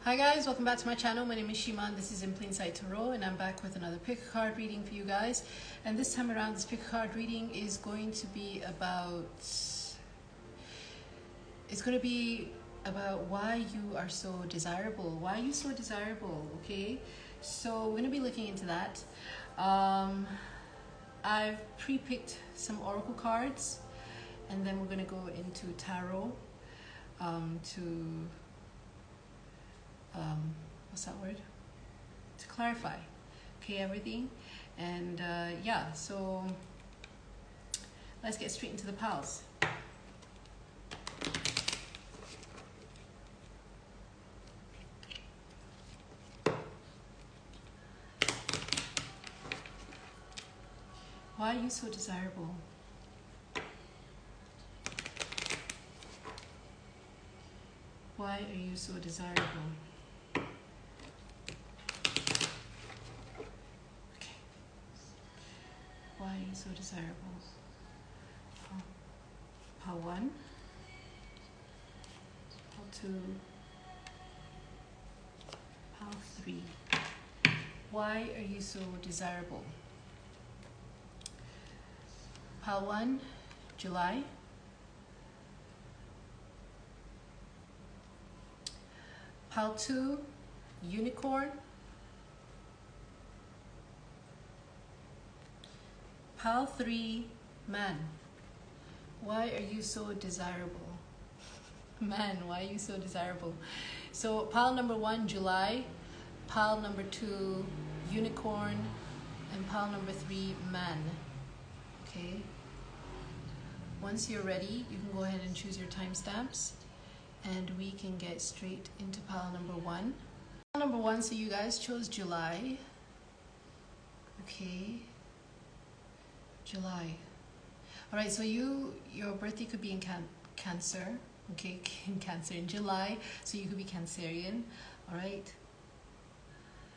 Hi guys, welcome back to my channel. My name is Syima and this is In Plain Sight Tarot, and I'm back with another pick a card reading for you guys. And this time around, this pick a card reading is going to be about why you are so desirable. Why are you so desirable? Okay, so we're going to be looking into that. I've pre-picked some oracle cards, and then we're going to go into tarot what's that word? To clarify, okay, everything. And yeah, so let's get straight into the piles. Why are you so desirable? Why are you so desirable? Okay. Why are you so desirable? Pile 1, pile 2, pile 3. Why are you so desirable? Pile 1, July. Pile 2, unicorn. Pile 3, man. Why are you so desirable? Man, why are you so desirable? So pile number 1, July. Pile number 2, unicorn. And pile number 3, man. Okay. Once you're ready, you can go ahead and choose your timestamps. And we can get straight into pile number 1. Pile number 1, so you guys chose July. Okay. July. All right, so your birthday could be in Cancer. Okay, in Cancer in July, so you could be Cancerian. All right.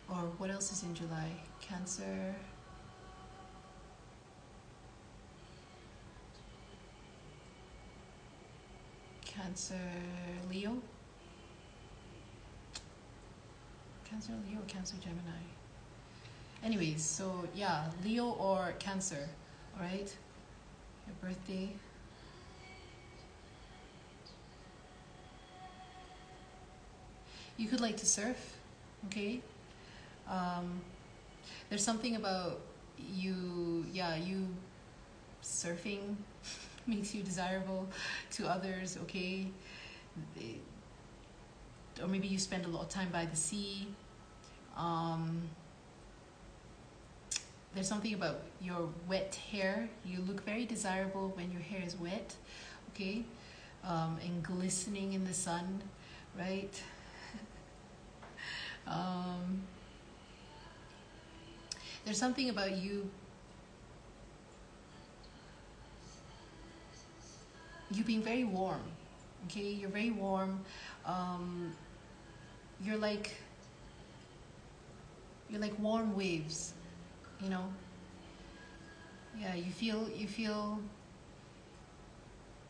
Or what else is in July? Cancer. Cancer, Leo. Cancer, Leo, Cancer, Gemini. Anyways, so yeah, Leo or Cancer. All right, your birthday. You could like to surf. Okay. There's something about you. Yeah, you surfing makes you desirable to others, okay? Or maybe you spend a lot of time by the sea. There's something about your wet hair. You look very desirable when your hair is wet, okay? And glistening in the sun, right? There's something about you being very warm, okay? You're very warm. You're like warm waves, you know? Yeah, you feel,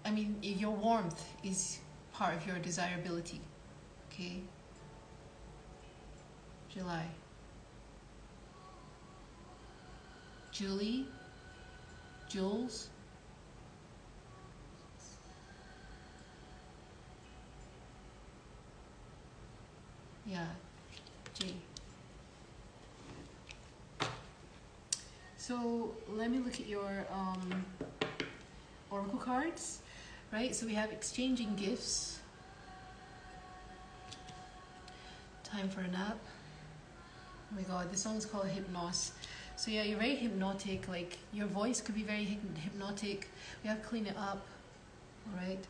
I mean, your warmth is part of your desirability, okay? July. Julie, Jules. Yeah, J. So let me look at your oracle cards, right? So we have exchanging gifts, time for a nap. Oh my god, this song is called Hypnos. So yeah, you're very hypnotic, like your voice could be very hypnotic. We have clean it up, all right?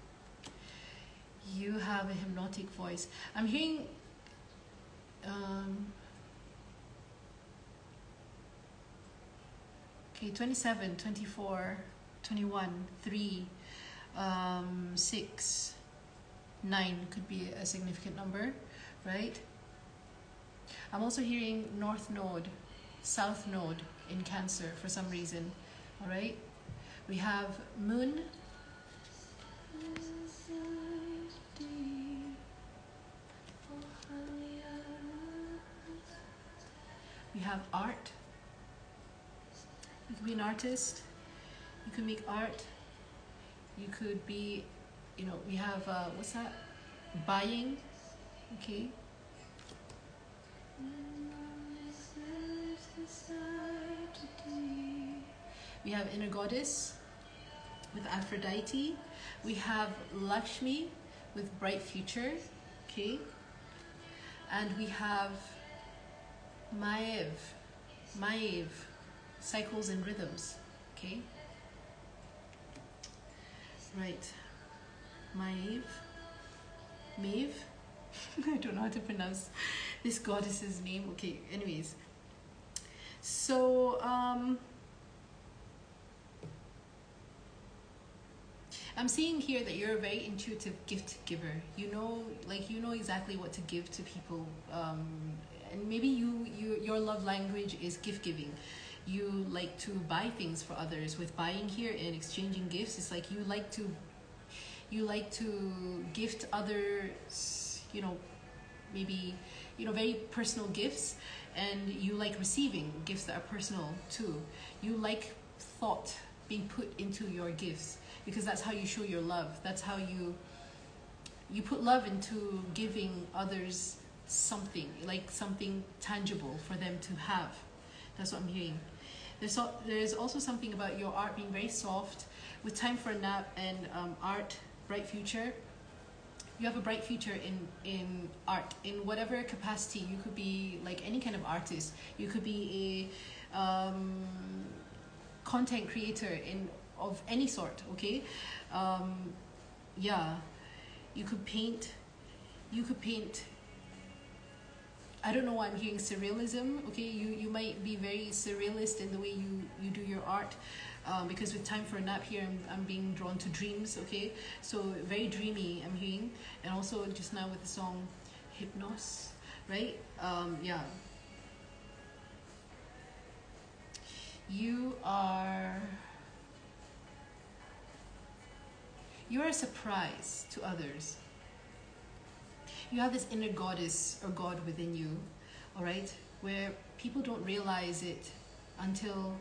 You have a hypnotic voice. I'm hearing okay, 27, 24, 21, 3, 6, 9 could be a significant number, right? I'm also hearing North Node, South Node in Cancer for some reason, all right? We have Moon, have art. You could be an artist. You could make art. You could be, you know, we have, what's that? Buying, okay? We have inner goddess with Aphrodite. We have Lakshmi with bright future, okay? And we have Maev, cycles and rhythms, okay? Right, Maeve, I don't know how to pronounce this goddess's name. Okay, anyways, so I'm seeing here that you're a very intuitive gift giver. You know, like you know exactly what to give to people, and maybe your love language is gift giving. You like to buy things for others. With buying here and exchanging gifts, it's like you like to gift others, you know, maybe, you know, very personal gifts, and you like receiving gifts that are personal too. You like thought being put into your gifts, because that's how you show your love. That's how you put love into giving others something, like something tangible for them to have. That's what I'm hearing. There's also something about your art being very soft, with time for a nap and art, bright future. You have a bright future in art, in whatever capacity. You could be like any kind of artist. You could be a content creator of any sort, okay? Yeah, you could paint. I don't know why I'm hearing surrealism, okay? You might be very surrealist in the way you do your art, because with time for a nap here, I'm being drawn to dreams, okay? So very dreamy, I'm hearing. And also just now with the song Hypnos, right? Yeah. You are a surprise to others. You have this inner goddess or god within you, all right, where people don't realize it until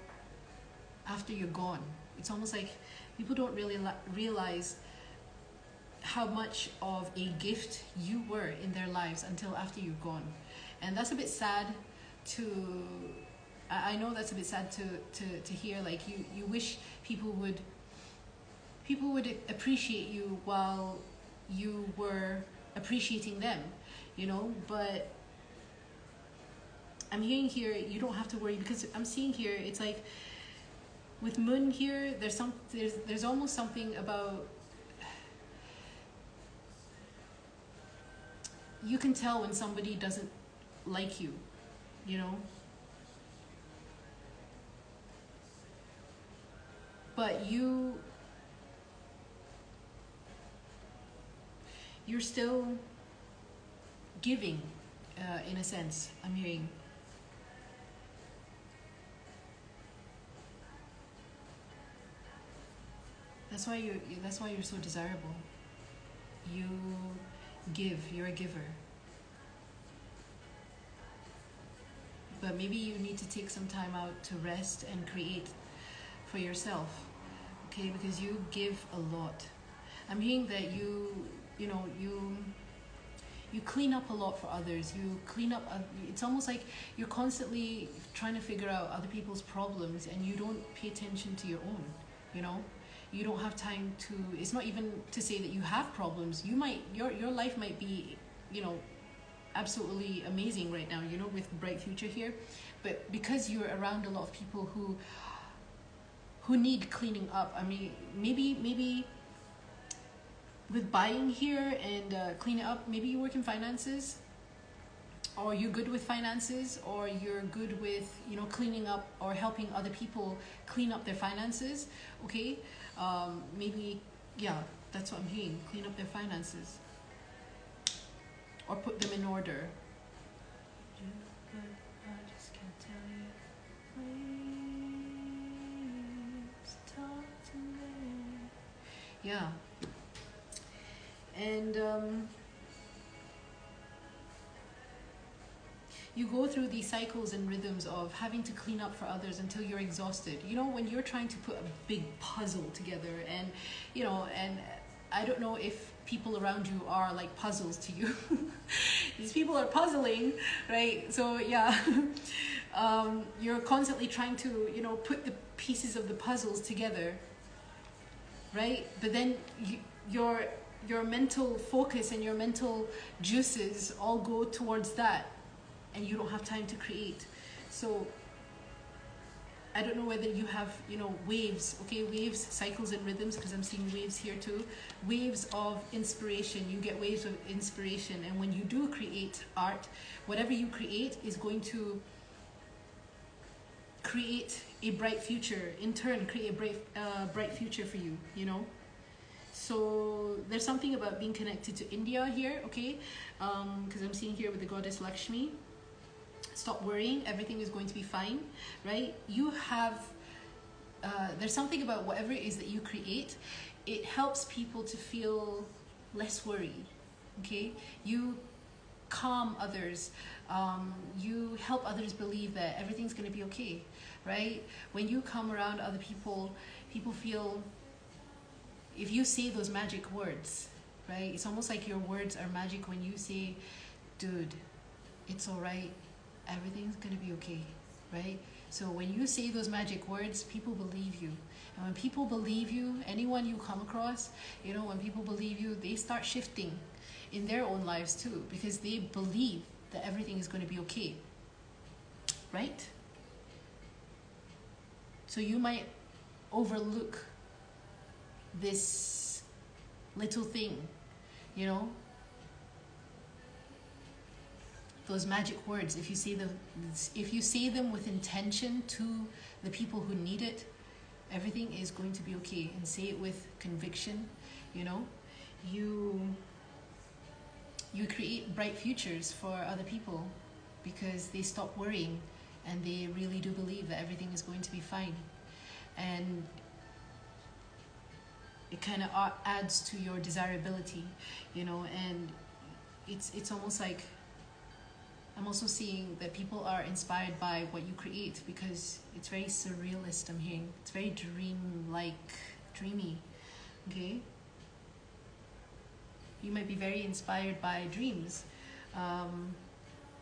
after you're gone. It's almost like people don't really realize how much of a gift you were in their lives until after you're gone. And that's a bit sad to, I know that's a bit sad to hear. Like you wish people would appreciate you while you were appreciating them, you know. But I'm hearing here you don't have to worry, because I'm seeing here it's like with moon here, there's almost something about, you can tell when somebody doesn't like you, you know. But you're still giving, in a sense, I'm hearing. That's why you're so desirable. You give, you're a giver. But maybe you need to take some time out to rest and create for yourself, okay? Because you give a lot. I'm hearing that you clean up a lot for others. You clean up, it's almost like you're constantly trying to figure out other people's problems, and you don't pay attention to your own, you know. You don't have time to, it's not even to say that you have problems. You might, your life might be, you know, absolutely amazing right now, you know, with bright future here. But because you're around a lot of people who need cleaning up, I mean, maybe with buying here and cleaning up, maybe you work in finances, or you're good with finances, or you're good with, you know, cleaning up or helping other people clean up their finances, okay? Maybe, yeah, that's what I'm hearing, clean up their finances or put them in order. I just can't tell you. Please talk to me. Yeah. And you go through these cycles and rhythms of having to clean up for others until you're exhausted. You know, when you're trying to put a big puzzle together, and you know, and I don't know if people around you are like puzzles to you. These people are puzzling, right? So yeah, you're constantly trying to, you know, put the pieces of the puzzles together, right? But then your mental focus and your mental juices all go towards that, and you don't have time to create. So I don't know whether you have, you know, waves, okay, waves, cycles and rhythms, because I'm seeing waves here too. Waves of inspiration. You get waves of inspiration, and when you do create art, whatever you create is going to create a bright future, in turn create a bright future for you, you know. So there's something about being connected to India here, okay, because I'm seeing here with the goddess Lakshmi. Stop worrying, everything is going to be fine, right? You have, there's something about whatever it is that you create, it helps people to feel less worried, okay? You calm others, you help others believe that everything's going to be okay, right? When you come around other people, people feel, if you say those magic words, right? It's almost like your words are magic when you say, dude, it's all right, everything's gonna be okay, right? So when you say those magic words, people believe you. And when people believe you, anyone you come across, you know, when people believe you, they start shifting in their own lives too, because they believe that everything is going to be okay, right? So you might overlook this little thing, you know, those magic words. If you say them with intention to the people who need it, everything is going to be okay. And say it with conviction, you know. You create bright futures for other people because they stop worrying and they really do believe that everything is going to be fine. And it kind of adds to your desirability, you know. And it's almost like, I'm also seeing that people are inspired by what you create because it's very surrealist, I'm hearing. It's very dreamy, okay? You might be very inspired by dreams,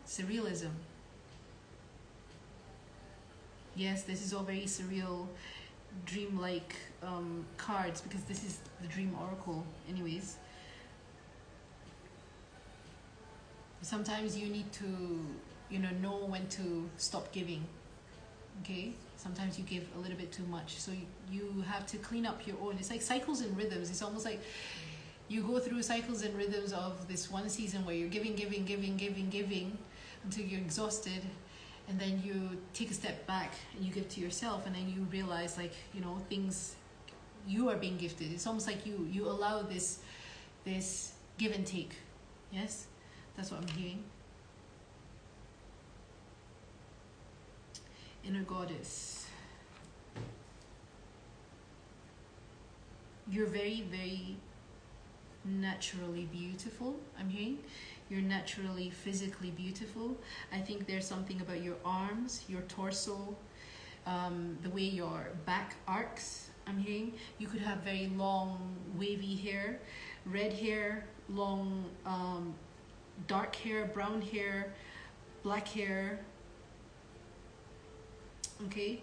surrealism. Yes, this is all very surreal, dream-like cards, because this is the dream oracle anyways. Sometimes you need to, you know when to stop giving, okay? Sometimes you give a little bit too much, so you have to clean up your own. It's like cycles and rhythms. It's almost like you go through cycles and rhythms of this one season where you're giving until you're exhausted, and then you take a step back and you give to yourself, and then you realize, like, you know, things, you are being gifted. It's almost like you allow this give and take. Yes, that's what I'm hearing. Inner goddess. You're very, very naturally beautiful, I'm hearing. You're naturally physically beautiful. I think there's something about your arms, your torso, the way your back arcs, I'm hearing. You could have very long wavy hair, red hair, long dark hair, brown hair, black hair, okay?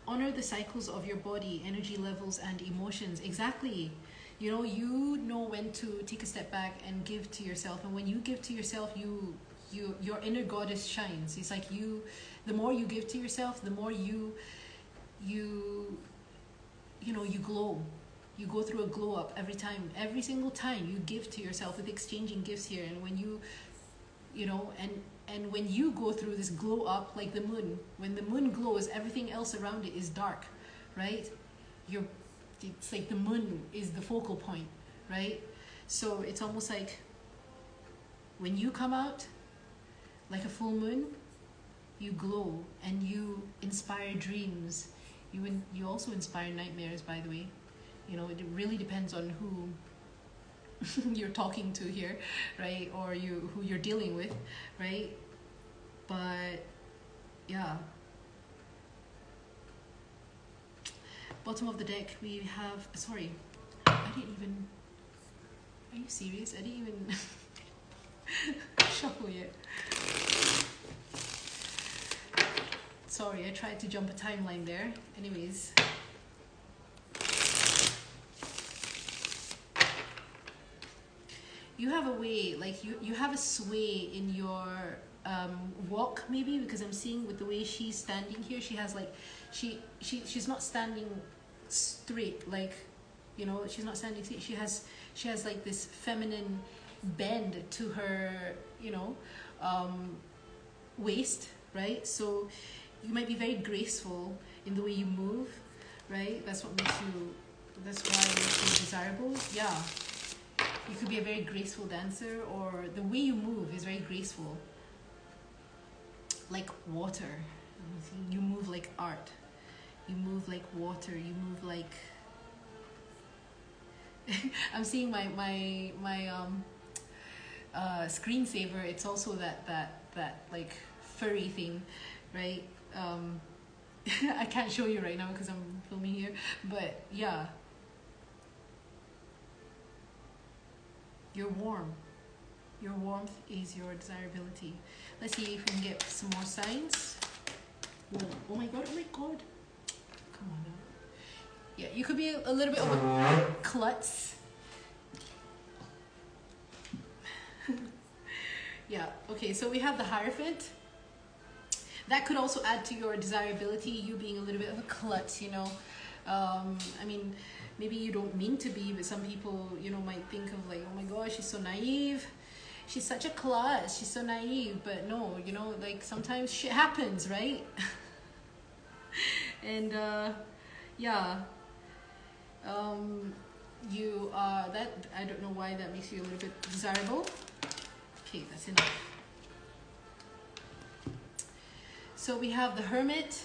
Honor the cycles of your body, energy levels and emotions. Exactly. You know when to take a step back and give to yourself. And when you give to yourself, your inner goddess shines. It's like the more you give to yourself, the more you glow. You go through a glow up every single time you give to yourself, with exchanging gifts here. And when and when you go through this glow up, like the moon, when the moon glows, everything else around it is dark, right? It's like the moon is the focal point, right? So it's almost like when you come out like a full moon, you glow and you inspire dreams. You also inspire nightmares, by the way. You know, it really depends on who you're talking to here, right? Or who you're dealing with, right? But yeah, bottom of the deck we have, sorry, I didn't even, are you serious? I didn't even shuffle yet. Sorry, I tried to jump a timeline there. Anyways, you have a way, like you have a sway in your walk, maybe, because I'm seeing with the way she's standing here, she has like, she's not standing straight, like, you know, she's not standing straight. She has like this feminine bend to her, you know, waist, right? So you might be very graceful in the way you move, right? That's what makes you, that's why you're so desirable. Yeah, you could be a very graceful dancer, or the way you move is very graceful, like water. You move like art, you move like water, you move like I'm seeing my screensaver. It's also that like furry thing, right? I can't show you right now because I'm filming here, but yeah, you're warm. Your warmth is your desirability. Let's see if we can get some more signs. Oh my god, oh my god. Come on now. Yeah, you could be a little bit of a klutz. Yeah, okay, so we have the Hierophant. That could also add to your desirability, you being a little bit of a klutz, you know. I mean, maybe you don't mean to be, but some people, you know, might think of like, oh my gosh, she's so naive. She's such a klutz, she's so naive. But no, you know, like sometimes shit happens, right? And yeah, you are that, I don't know why that makes you a little bit desirable. Okay, that's enough. So we have the Hermit.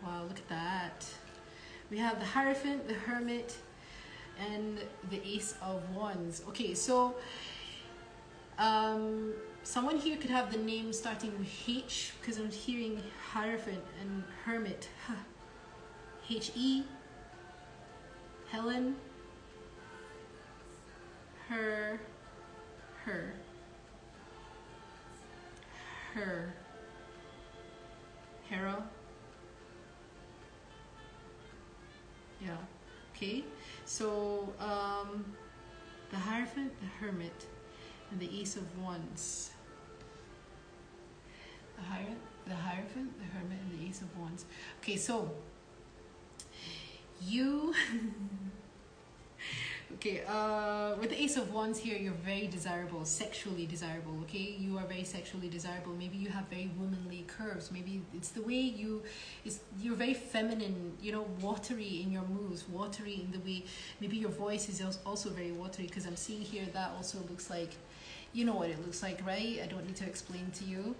Wow, look at that. We have the Hierophant, the Hermit, and the Ace of Wands. Okay, so someone here could have the name starting with H, because I'm hearing Hierophant and Hermit. H-E, Helen, her, Hera. Yeah, okay. So the Hierophant, the Hermit, and the Ace of Wands. The Hierophant, the Hermit, and the Ace of Wands. Okay, so you okay, with the Ace of Wands here, you're very desirable, sexually desirable. Okay, you are very sexually desirable. Maybe you have very womanly curves. Maybe it's the way you're very feminine, you know, watery in your moves, watery in the way, maybe your voice is also very watery, because I'm seeing here that also looks like, you know what it looks like, right? I don't need to explain to you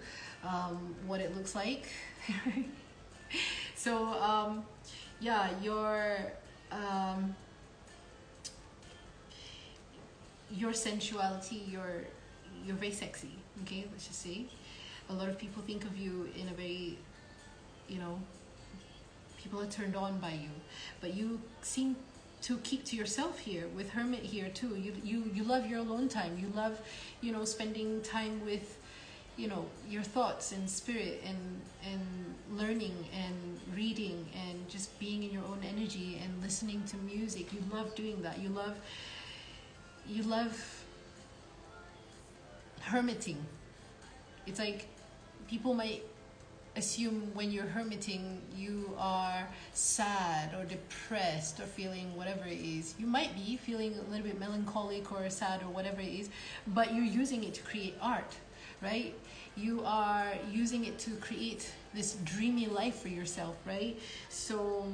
what it looks like. So yeah, your sensuality, you're very sexy. Okay, let's just say a lot of people think of you in a very, you know, people are turned on by you, but you seem to keep to yourself here with Hermit here too. You love your alone time. You love, you know, spending time with, you know, your thoughts and spirit, and learning and reading and just being in your own energy and listening to music. You love doing that. You love hermiting. It's like people might assume when you're hermiting you are sad or depressed or feeling whatever it is. You might be feeling a little bit melancholic or sad or whatever it is, but you're using it to create art, right? You are using it to create this dreamy life for yourself, right? So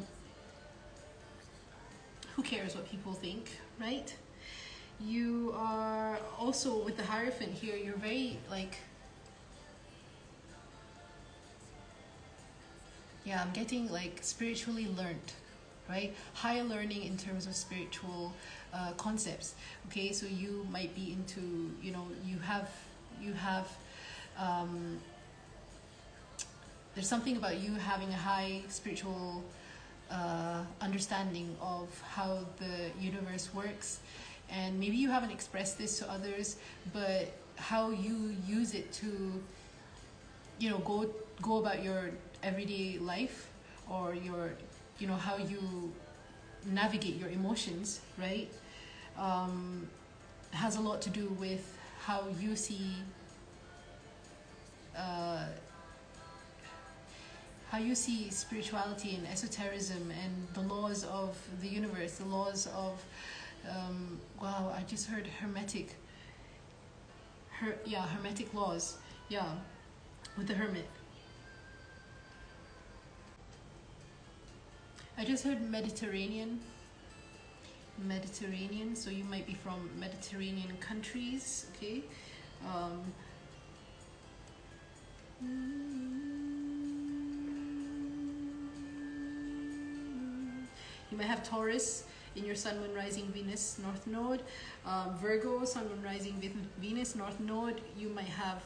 who cares what people think, right? You are also, with the Hierophant here, you're very like, yeah, I'm getting like spiritually learned, right? Higher learning in terms of spiritual concepts. Okay, so you might be into, you know, you have there's something about you having a high spiritual understanding of how the universe works, and maybe you haven't expressed this to others, but how you use it to, you know, go about your everyday life, or your, you know, how you navigate your emotions, right? Has a lot to do with how you see spirituality and esotericism and the laws of the universe, the laws of wow, I just heard hermetic laws, with the hermit. I just heard Mediterranean, so you might be from Mediterranean countries, okay? You might have Taurus in your Sun, Moon, Rising, Venus, North Node. Virgo, Sun, Moon, Rising, Venus, North Node. You might have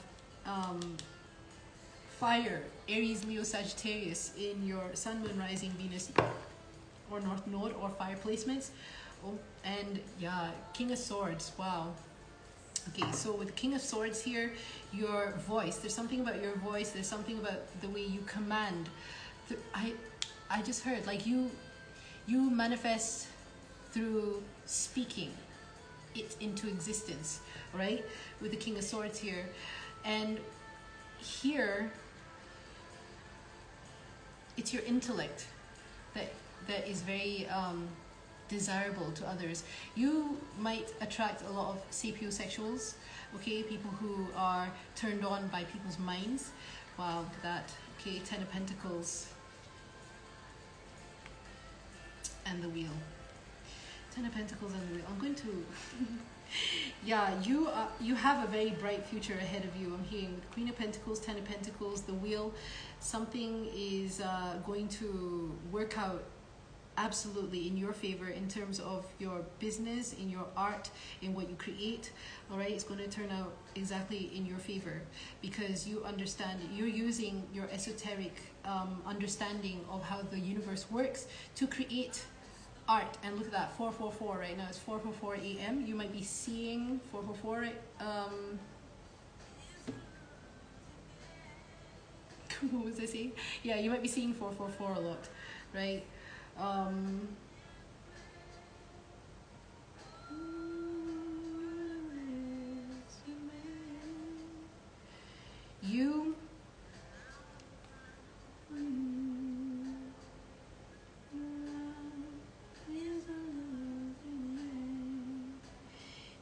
fire, Aries, Leo, Sagittarius in your Sun, Moon, Rising, Venus, or North Node, or fire placements. Oh, and yeah, King of Swords, wow. Okay, so with King of Swords here, your voice, there's something about your voice, there's something about the way you command. I just heard, like, you manifest through speaking it into existence, right? With the King of Swords here. And here, it's your intellect that is very desirable to others. You might attract a lot of sapiosexuals, okay? People who are turned on by people's minds. Wow, look at that. Okay, 10 of Pentacles. And the Wheel. 10 of Pentacles and the Wheel. I'm going to... yeah, you have a very bright future ahead of you. I'm hearing Queen of Pentacles, 10 of Pentacles, the Wheel. Something is going to work out absolutely in your favor in terms of your business, in your art, in what you create. All right, it's going to turn out exactly in your favor because you understand, you're using your esoteric understanding of how the universe works to create art. And look at that, 444 right now. It's 4:44 a.m. You might be seeing 444 right? What was I saying? Yeah, you might be seeing 444 a lot, right?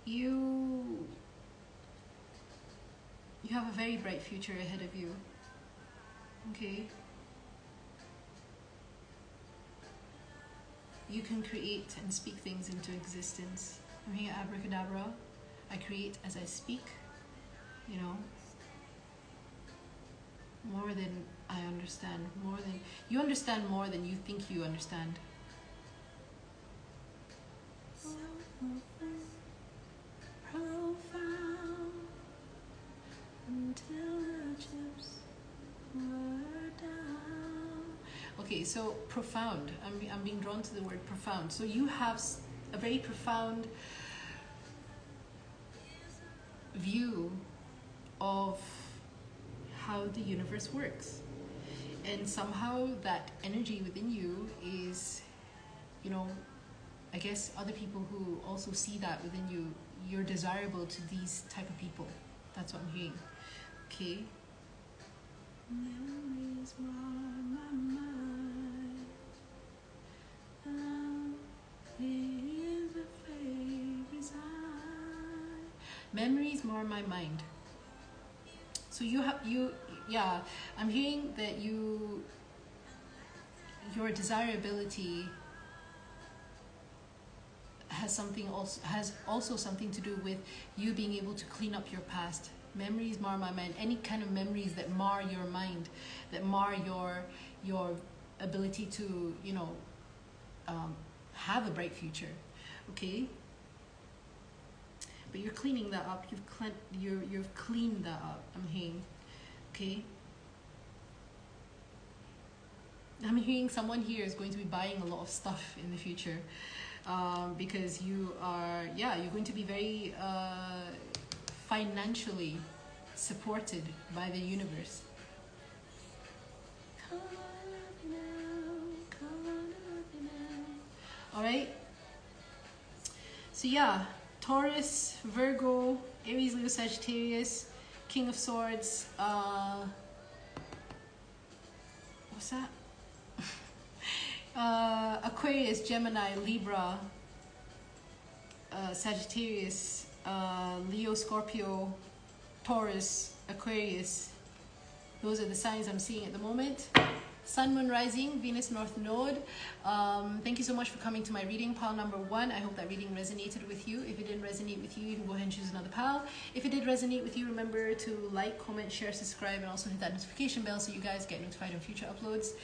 You have a very bright future ahead of you. Okay. You can create and speak things into existence. I'm here, abracadabra. I create as I speak, you know. More than I understand. More than you understand, more than you think you understand. Profound until the chips were down. Okay, so profound. I'm being drawn to the word profound. So you have a very profound view of how the universe works, and somehow that energy within you is, you know, I guess other people who also see that within you, you're desirable to these type of people. That's what I'm hearing. Okay. Memories mar my mind. Is a favorite sign. Memories mar my mind. So yeah, I'm hearing that your desirability has also something to do with you being able to clean up your past. Memories mar my mind. Any kind of memories that mar your mind, that mar your ability to, you know, have a bright future. Okay. But you're cleaning that up. You've cleaned that up. I'm hearing. Okay. I'm hearing someone here is going to be buying a lot of stuff in the future, because you are, yeah, you're going to be very financially supported by the universe. All right. So yeah, Taurus, Virgo, Aries, Leo, Sagittarius, King of Swords. What's that? Aquarius, Gemini, Libra, Sagittarius, Leo, Scorpio, Taurus, Aquarius. Those are the signs I'm seeing at the moment. Sun, Moon, Rising, Venus, North Node. Thank you so much for coming to my reading, pile number 1. I hope that reading resonated with you. If it didn't resonate with you, you can go ahead and choose another pile. If it did resonate with you, remember to like, comment, share, subscribe, and also hit that notification bell so you guys get notified on future uploads.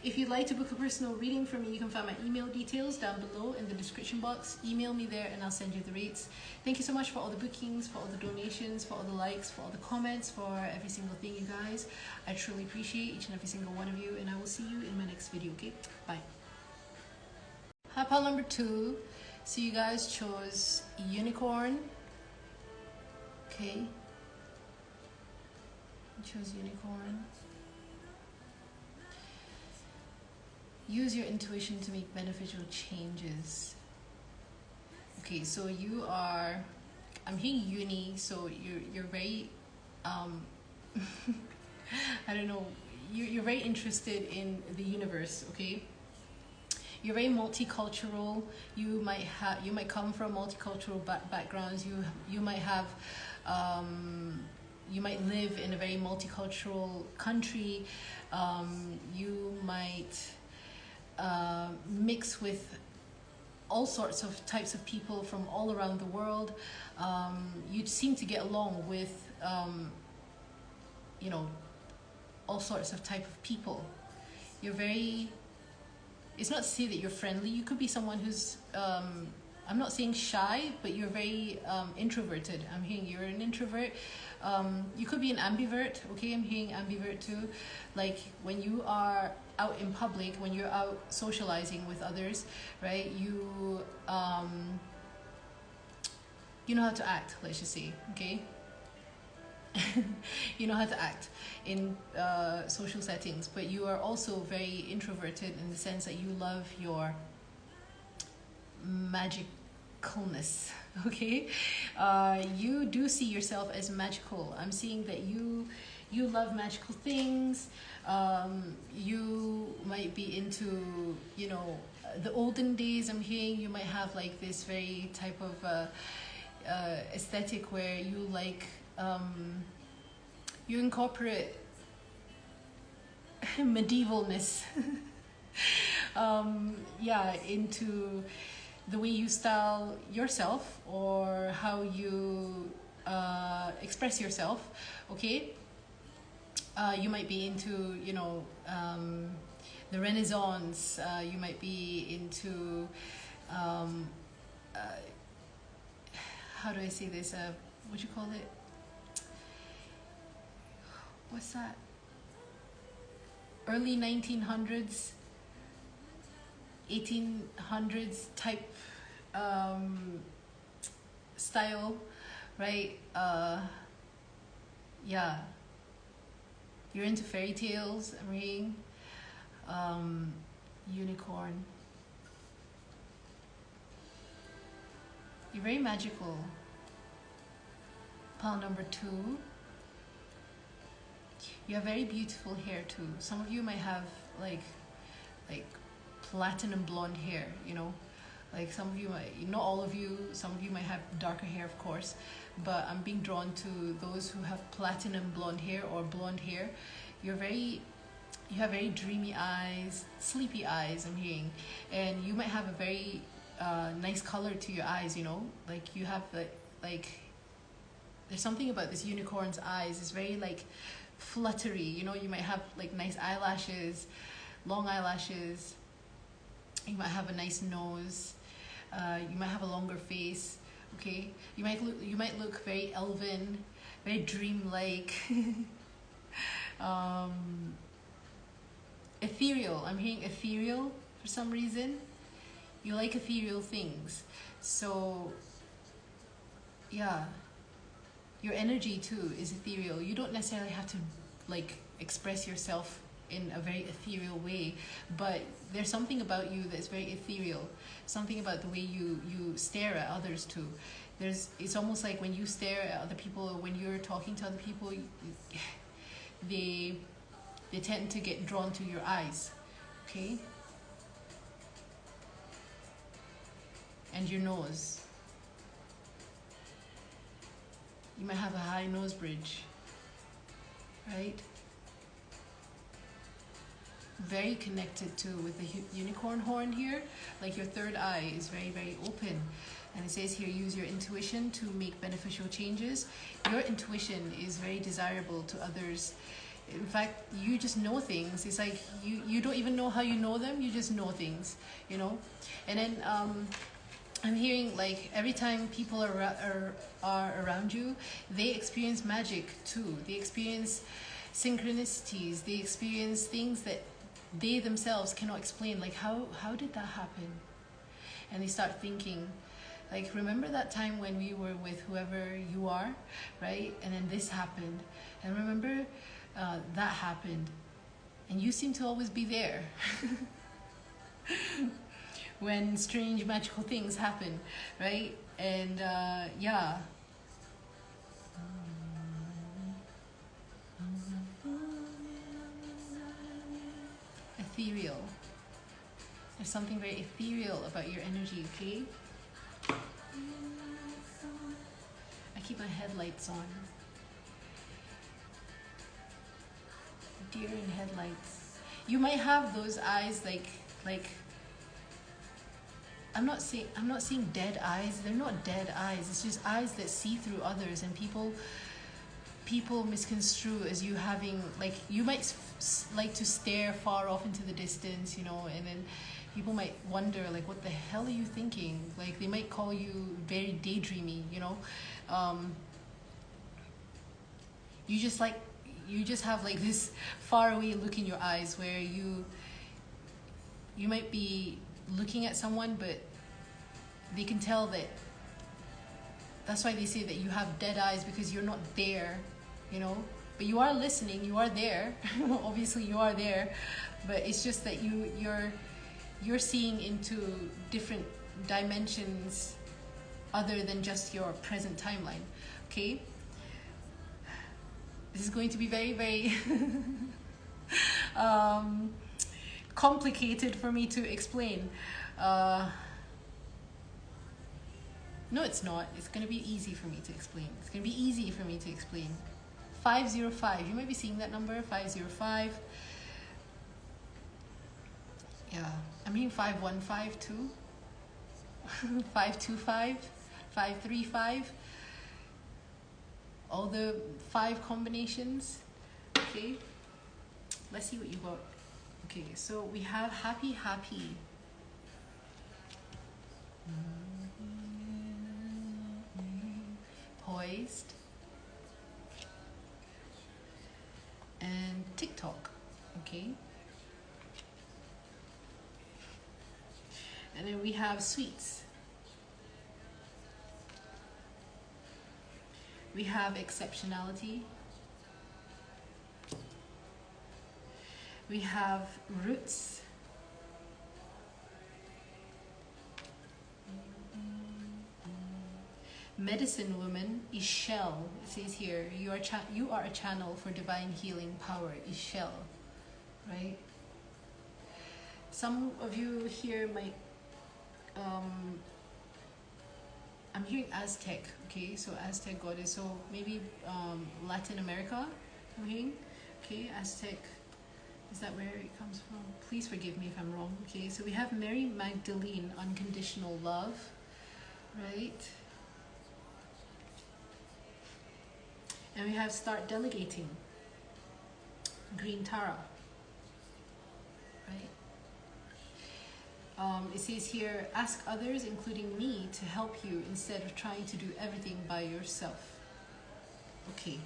If you'd like to book a personal reading from me, you can find my email details down below in the description box. Email me there and I'll send you the rates. Thank you so much for all the bookings, for all the donations, for all the likes, for all the comments, for every single thing, you guys. I truly appreciate each and every single one of you, and I will see you in my next video, okay? Bye. Hi, pile number 2. So you guys chose unicorn. Okay. You chose unicorn. Use your intuition to make beneficial changes. Okay, so you are, I'm hearing uni, so you're very, I don't know, you're very interested in the universe, okay? You're very multicultural. You might come from multicultural backgrounds. You might have, you might live in a very multicultural country. You might mix with all sorts of types of people from all around the world. You seem to get along with, you know, all sorts of type of people. You're very, it's not to say that you're friendly. You could be someone who's, I'm not saying shy, but you're very introverted. I'm hearing you're an introvert. You could be an ambivert, okay? I'm hearing ambivert too. Like when you are out in public, when you're out socializing with others, right? You know how to act, let's just say, okay? You know how to act in social settings, but you are also very introverted in the sense that you love your magicalness, okay? You do see yourself as magical. I'm seeing that you love magical things. You might be into, you know, the olden days. I'm hearing you might have like this very type of aesthetic where you like, you incorporate medievalness yeah, into the way you style yourself or how you express yourself, okay? You might be into, you know, the Renaissance. You might be into, how do I say this? What do you call it? What's that? Early 1900s, 1800s type style, right? Yeah. You're into fairy tales, I'm reading. Unicorn. You're very magical. Pile number 2. You have very beautiful hair too. Some of you might have like platinum blonde hair, you know. Like some of you might, not all of you, some of you might have darker hair, of course, but I'm being drawn to those who have platinum blonde hair or blonde hair. You have very dreamy eyes, sleepy eyes, I'm hearing, and you might have a very nice color to your eyes, you know, like you have like there's something about this unicorn's eyes. It's very like fluttery, you know. You might have like nice eyelashes, long eyelashes. You might have a nice nose. You might have a longer face. Okay, you might look very elven, very dreamlike, ethereal. I'm hearing ethereal for some reason. You like ethereal things. So, yeah. Your energy too is ethereal. You don't necessarily have to like express yourself in a very ethereal way, but there's something about you that's very ethereal. Something about the way you stare at others too. It's almost like when you stare at other people, when you're talking to other people, they tend to get drawn to your eyes, okay? And your nose. You might have a high nose bridge, right? Very connected to with the unicorn horn here. Like your third eye is very, very open. And it says here, use your intuition to make beneficial changes. Your intuition is very desirable to others. In fact, you just know things. It's like you don't even know how you know them. You just know things, you know? And then I'm hearing like every time people are around you, they experience magic too. They experience synchronicities. They experience things that they themselves cannot explain. Like how did that happen? And they start thinking, like, remember that time when we were with whoever you are, right? And then this happened. And remember that happened. And you seem to always be there. When strange magical things happen, right? And yeah. Ethereal. There's something very ethereal about your energy, okay? I keep my headlights on. Deer in headlights. You might have those eyes like I'm not seeing dead eyes. They're not dead eyes. It's just eyes that see through others, and people misconstrue as you having, like, you might like to stare far off into the distance, you know, and then people might wonder, like, what the hell are you thinking? Like, they might call you very daydreamy, you know. You just have like this far away look in your eyes where you might be looking at someone, but they can tell that's why they say that you have dead eyes, because you're not there, you know, but you are listening, you are there. Obviously you are there, but it's just that you're seeing into different dimensions other than just your present timeline, okay? This is going to be very, very complicated for me to explain. No, it's not. It's going to be easy for me to explain. It's going to be easy for me to explain. 505. You might be seeing that number, 505. Yeah. I'm hearing 515 too. 525. 535. All the 5 combinations. Okay. Let's see what you got. Okay, so we have happy. Poised. And TikTok. Okay. And then we have sweets. We have exceptionality. We have roots. Medicine woman, Ishel. It says here, you are a channel for divine healing power, Ishel. Right? Some of you here might I'm hearing Aztec, okay, so Aztec goddess, so maybe Latin America, I'm hearing, okay, Aztec, is that where it comes from? Please forgive me if I'm wrong, okay, so we have Mary Magdalene, unconditional love, right, and we have start delegating, Green Tara, right. It says here, ask others, including me, to help you instead of trying to do everything by yourself. Okay.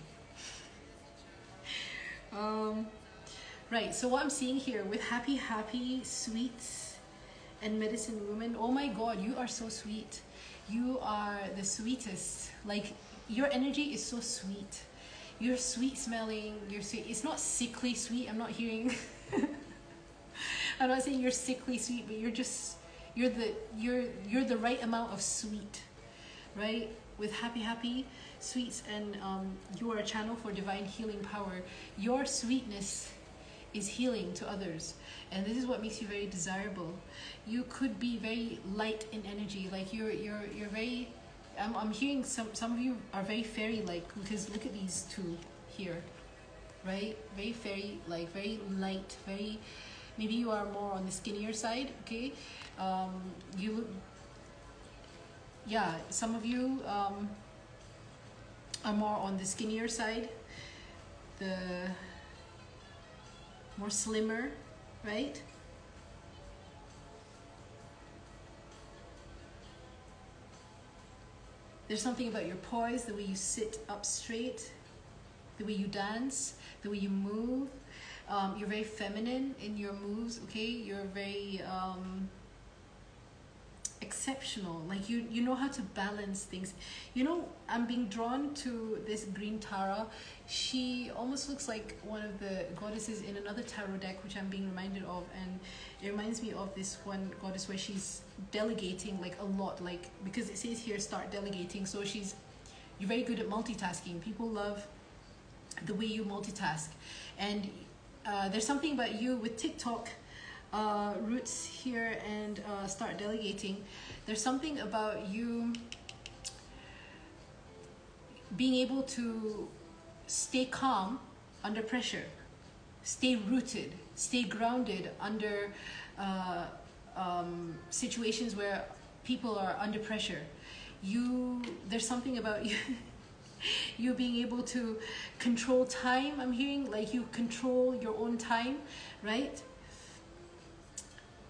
Right, so what I'm seeing here with happy, sweet, and medicine woman, oh my God, you are so sweet. You are the sweetest. Like, your energy is so sweet. You're sweet smelling, you're sweet. It's not sickly sweet, I'm not hearing. I'm not saying you're sickly sweet, but you're the right amount of sweet, right? With happy sweets, and you are a channel for divine healing power. Your sweetness is healing to others, and this is what makes you very desirable. You could be very light in energy, like you're very. I'm hearing some of you are very fairy-like, because look at these two here, right? Very fairy-like, very light, very. Maybe you are more on the skinnier side, okay? You look. Yeah, some of you are more on the skinnier side, the more slimmer, right? There's something about your poise, the way you sit up straight, the way you dance, the way you move. You're very feminine in your moves, okay? You're very exceptional. Like you know how to balance things. You know, I'm being drawn to this green Tara. She almost looks like one of the goddesses in another tarot deck, which I'm being reminded of, and it reminds me of this one goddess where she's delegating like a lot, like, because it says here start delegating, so you're very good at multitasking. People love the way you multitask, and there's something about you with TikTok roots here and start delegating. There's something about you being able to stay calm under pressure, stay rooted, stay grounded under situations where people are under pressure. There's something about you you being able to control time. I'm hearing like you control your own time, right?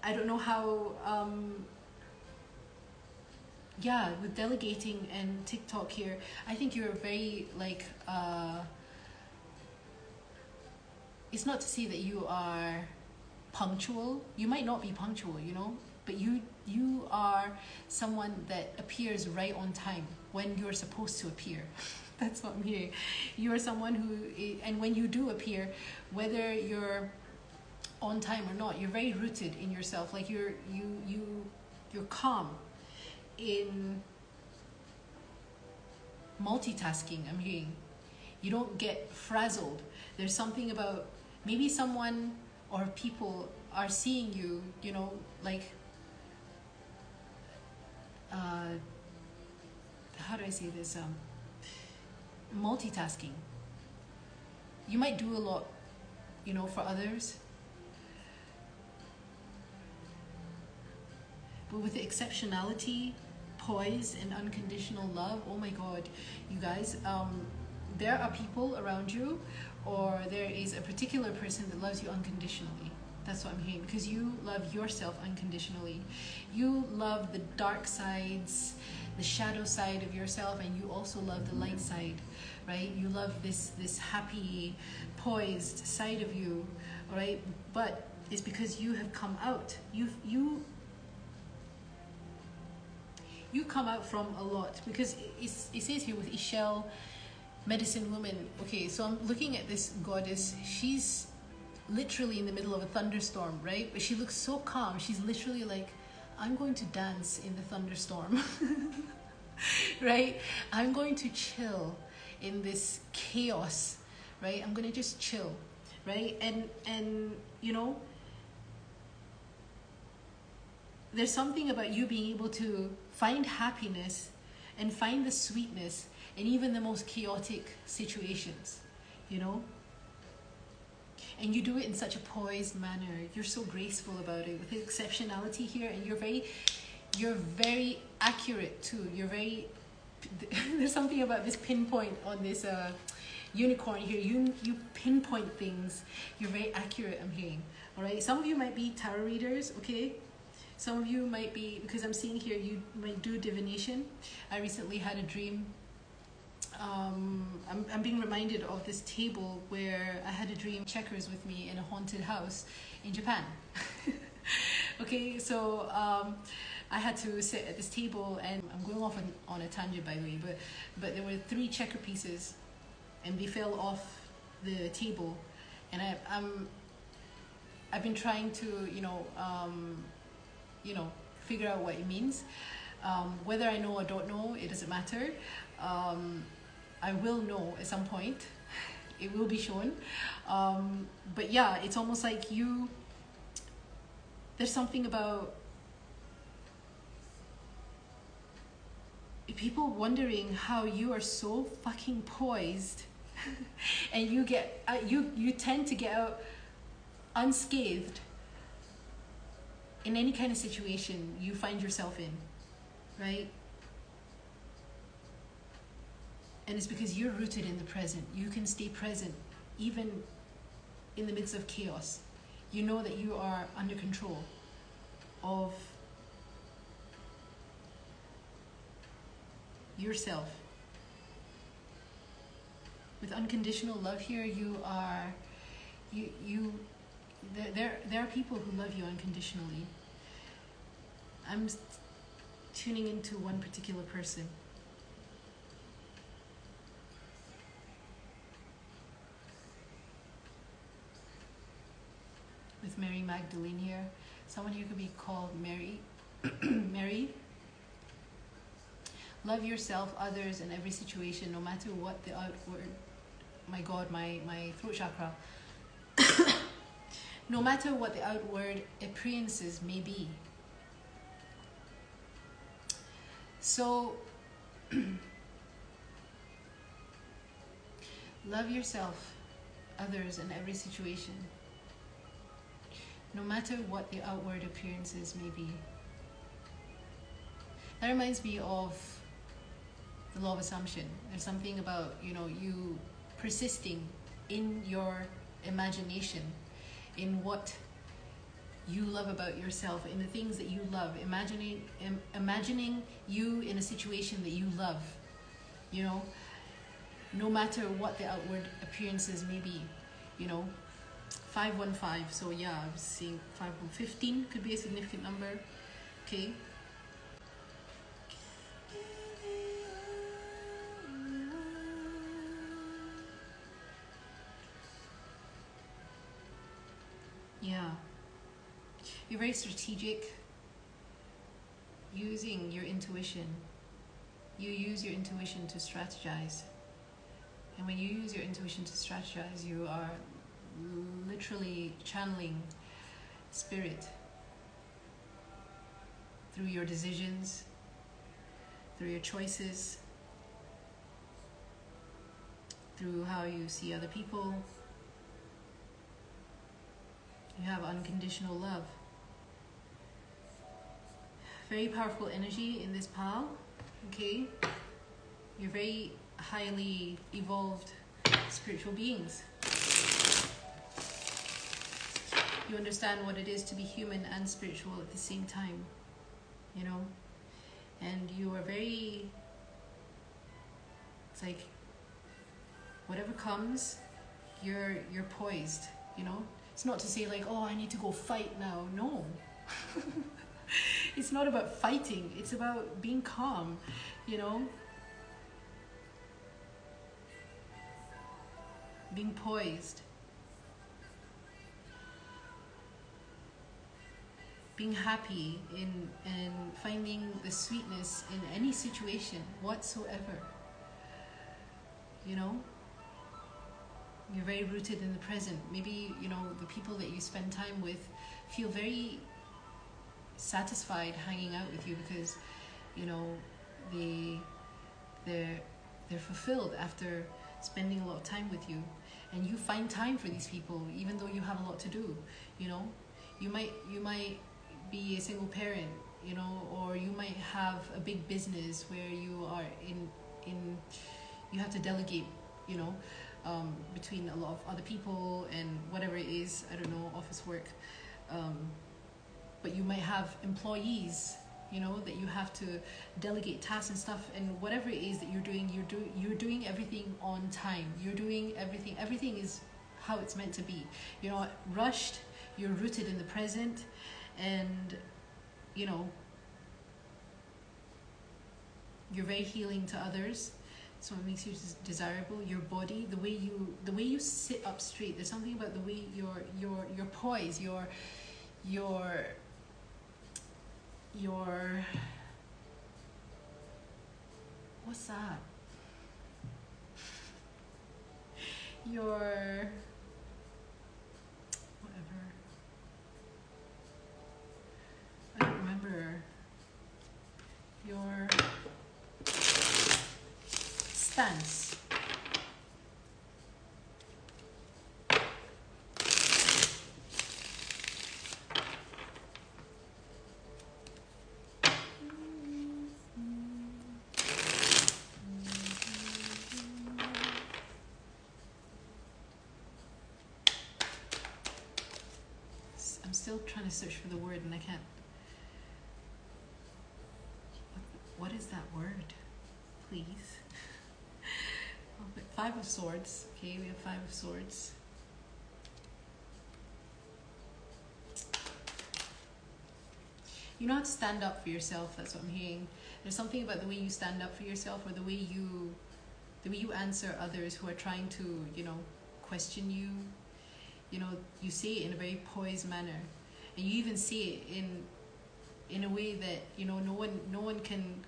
I don't know how, yeah, with delegating and TikTok here, I think you're very like, it's not to say that you are punctual. You might not be punctual, you know, but you are someone that appears right on time when you're supposed to appear. That's what I'm hearing. You are someone who, and when you do appear, whether you're on time or not, you're very rooted in yourself. Like you're calm in multitasking. I'm hearing you don't get frazzled. There's something about maybe someone or people are seeing you, you know, like how do I say this, multitasking. You might do a lot, you know, for others, but with the exceptionality, poise, and unconditional love, oh my God, you guys, there are people around you, or there is a particular person that loves you unconditionally. That's what I'm hearing, because you love yourself unconditionally. You love the dark sides, the shadow side of yourself, and you also love the light side, right? You love this happy, poised side of you, all right? But it's because you have come out. You come out from a lot, because it says here with Ishel, medicine woman. Okay, so I'm looking at this goddess. She's literally in the middle of a thunderstorm, right? But she looks so calm. She's literally like, I'm going to dance in the thunderstorm, right? I'm going to chill in this chaos, right? I'm going to just chill, right? And you know, there's something about you being able to find happiness and find the sweetness in even the most chaotic situations, you know? And you do it in such a poised manner. You're so graceful about it with the exceptionality here, and you're very accurate too. You're very, there's something about this pinpoint on this unicorn here. You pinpoint things. You're very accurate, I'm hearing. All right. Some of you might be tarot readers, okay? Some of you might be, because I'm seeing here, you might do divination. I recently had a dream I'm being reminded of this table where I had a dream checkers with me in a haunted house in Japan. Okay, so I had to sit at this table, and I'm going off on a tangent, by the way, but there were 3 checker pieces, and they fell off the table, and I've been trying to figure out what it means. Whether I know or don't know, it doesn't matter. I will know at some point. It will be shown. But yeah, it's almost like there's something about people wondering how you are so fucking poised and you tend to get out unscathed in any kind of situation you find yourself in, right? And it's because you're rooted in the present. You can stay present even in the midst of chaos. You know that you are under control of yourself. With unconditional love here, there are people who love you unconditionally. I'm tuning into one particular person. With Mary Magdalene here. Someone here could be called Mary. Mary. Love yourself, others, and every situation, no matter what the outward... My God, my throat chakra. No matter what the outward appearances may be. So, love yourself, others, and every situation, no matter what the outward appearances may be. That reminds me of the law of assumption. There's something about, you persisting in your imagination, in what you love about yourself, in the things that you love, imagining you in a situation that you love, no matter what the outward appearances may be, 515. So yeah, I was seeing 15 could be a significant number. Okay. Yeah. You're very strategic, using your intuition. You use your intuition to strategize. And when you use your intuition to strategize, you are literally channeling spirit through your decisions, through your choices, through how you see other people. You have unconditional love. Very powerful energy in this pile, okay? You're very highly evolved spiritual beings. You understand what it is to be human and spiritual at the same time, and you are very, it's like, whatever comes, you're poised, It's not to say like, oh, I need to go fight now. No. It's not about fighting. It's about being calm, Being poised. Being happy and finding the sweetness in any situation whatsoever. You're very rooted in the present. Maybe, the people that you spend time with feel very satisfied hanging out with you because, they're fulfilled after spending a lot of time with you. And you find time for these people, even though you have a lot to do, You might be a single parent, or you might have a big business where you are you have to delegate, between a lot of other people and whatever it is, I don't know, office work. But you might have employees, you know, that you have to delegate tasks and stuff, and whatever it is that you're doing, you're doing everything on time. You're doing everything is how it's meant to be. You're not rushed, you're rooted in the present, and you know, you're very healing to others. So it makes you desirable. Your body, the way you sit up straight. There's something about the way your poise, your what's that? Your whatever. I don't remember. Your stance. I'm still trying to search for the word and I can't. What is that word? Please. Five of Swords. Okay, we have Five of Swords. You know how to stand up for yourself. That's what I'm hearing. There's something about the way you stand up for yourself, or the way you answer others who are trying to, you know, question you. You know, you say it in a very poised manner, and you even say it in a way that, you know, no one can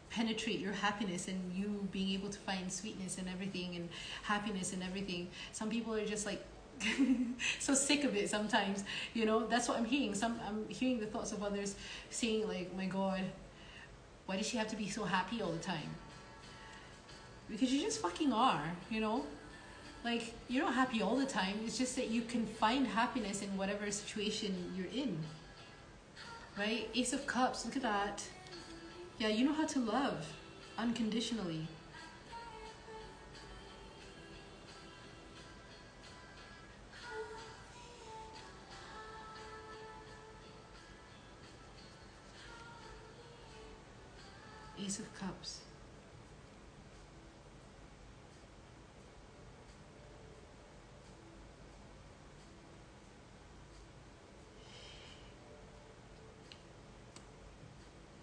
penetrate your happiness, and you being able to find sweetness and everything and happiness and everything. Some people are just like so sick of it sometimes, you know. That's what I'm hearing. I'm hearing the thoughts of others saying like, my God, why does she have to be so happy all the time? Because you just fucking are, you know. Like, you're not happy all the time. It's just that you can find happiness in whatever situation you're in, right? Ace of Cups, look at that. Yeah, you know how to love unconditionally. Ace of Cups.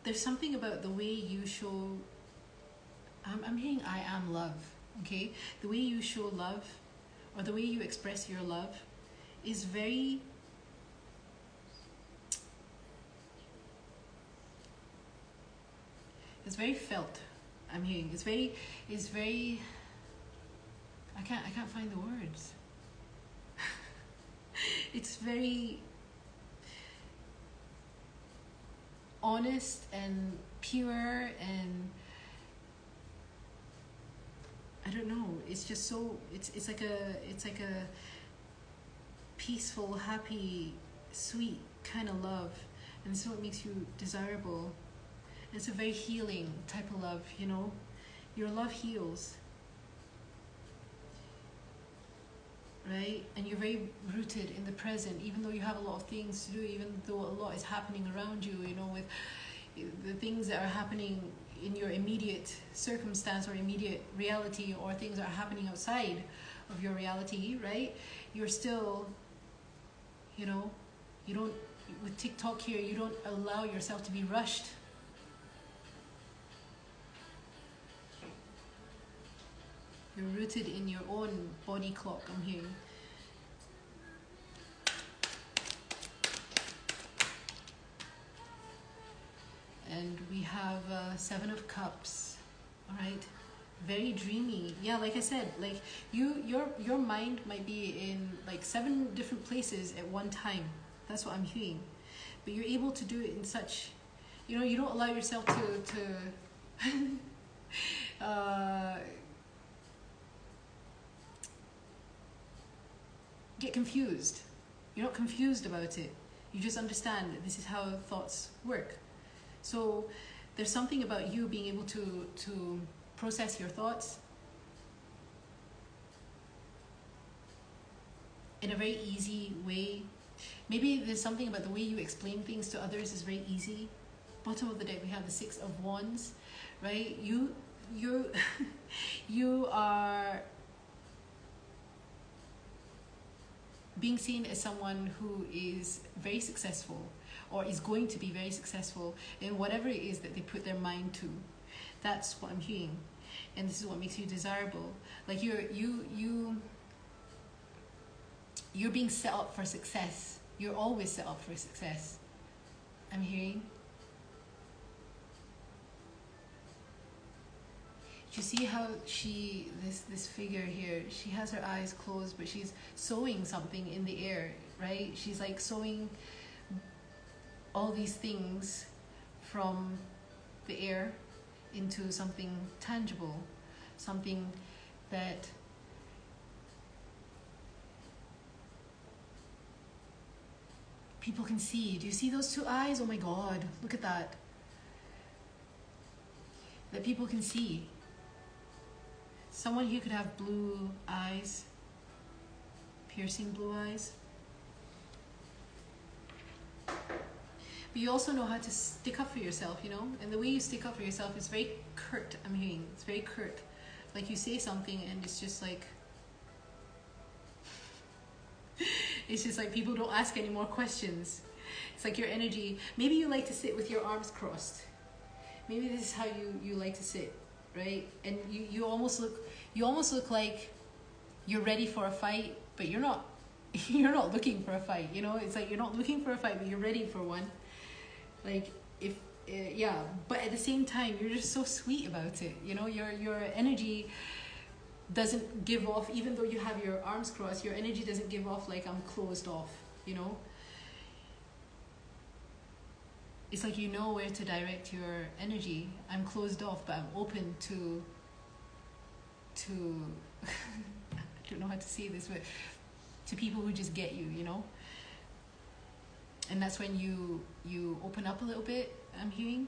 There's something about the way you show, I'm hearing I am love, okay? The way you show love, or the way you express your love, is very, it's very felt. I'm hearing it's very, I can't find the words. It's very honest and pure, and I don't know, it's just so, it's like a peaceful, happy, sweet kind of love, and so it makes you desirable. It's a very healing type of love, you know. Your love heals, right? And you're very rooted in the present, even though you have a lot of things to do, even though a lot is happening around you, you know, with the things that are happening in your immediate circumstance or immediate reality, or things that are happening outside of your reality, right? You're still, you know, you don't, with TikTok here, you don't allow yourself to be rushed. You're rooted in your own body clock, I'm hearing. And we have Seven of Cups, all right? Very dreamy. Yeah, like I said, like your mind might be in like 7 different places at one time. That's what I'm hearing. But you're able to do it in such, you know, you don't allow yourself to get confused. You're not confused about it. You just understand that this is how thoughts work. So there's something about you being able to process your thoughts in a very easy way. Maybe there's something about the way you explain things to others is very easy, bottom of the deck we have the Six of Wands, right? You you are being seen as someone who is very successful, or is going to be very successful in whatever it is that they put their mind to. That's what I'm hearing, and this is what makes you desirable. Like you're being set up for success. You're always set up for success, I'm hearing. You see how this figure here, she has her eyes closed, but she's sewing something in the air, right? She's like sewing all these things from the air into something tangible, something that people can see. Do you see those two eyes? Oh my God, look at that. That people can see. Someone here could have blue eyes, piercing blue eyes. But you also know how to stick up for yourself, you know? And the way you stick up for yourself is very curt, I'm hearing. It's very curt. Like you say something and it's just like... it's just like people don't ask any more questions. It's like your energy. Maybe you like to sit with your arms crossed. Maybe this is how you like to sit, right? And you almost look like you're ready for a fight, but you're not. You're not looking for a fight, you know? It's like you're not looking for a fight, but you're ready for one. Like if yeah, but at the same time you're just so sweet about it, you know? Your energy doesn't give off, even though you have your arms crossed, your energy doesn't give off like I'm closed off, you know? It's like you know where to direct your energy. I'm closed off, but I'm open to I don't know how to say this, but to people who just get you, you know? And that's when you open up a little bit, I'm hearing.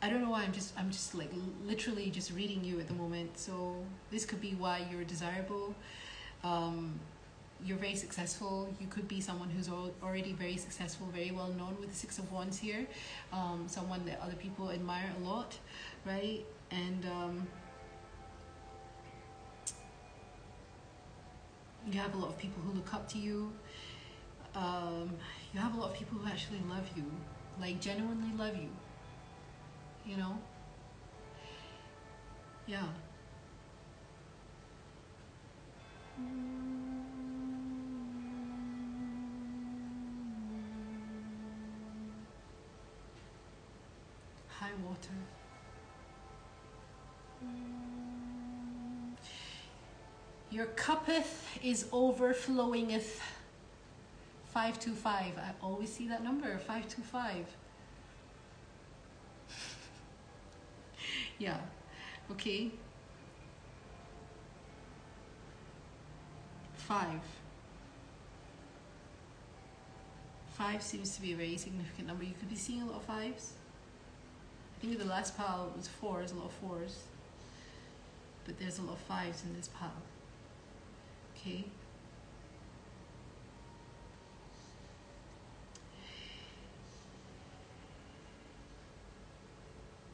I don't know why, I'm just like literally just reading you at the moment. So this could be why you're desirable. You're very successful. You could be someone who's already very successful, very well known with the Six of Wands here. Someone that other people admire a lot, right? And you have a lot of people who look up to you. You have a lot of people who actually love you, like genuinely love you, you know? Yeah. High water. Your cuppeth is overflowingeth. 525. I always see that number, 525. Yeah. Okay. 5. 5 seems to be a very significant number. You could be seeing a lot of 5s. I think the last pile was 4s, a lot of 4s. But there's a lot of 5s in this pile. Okay.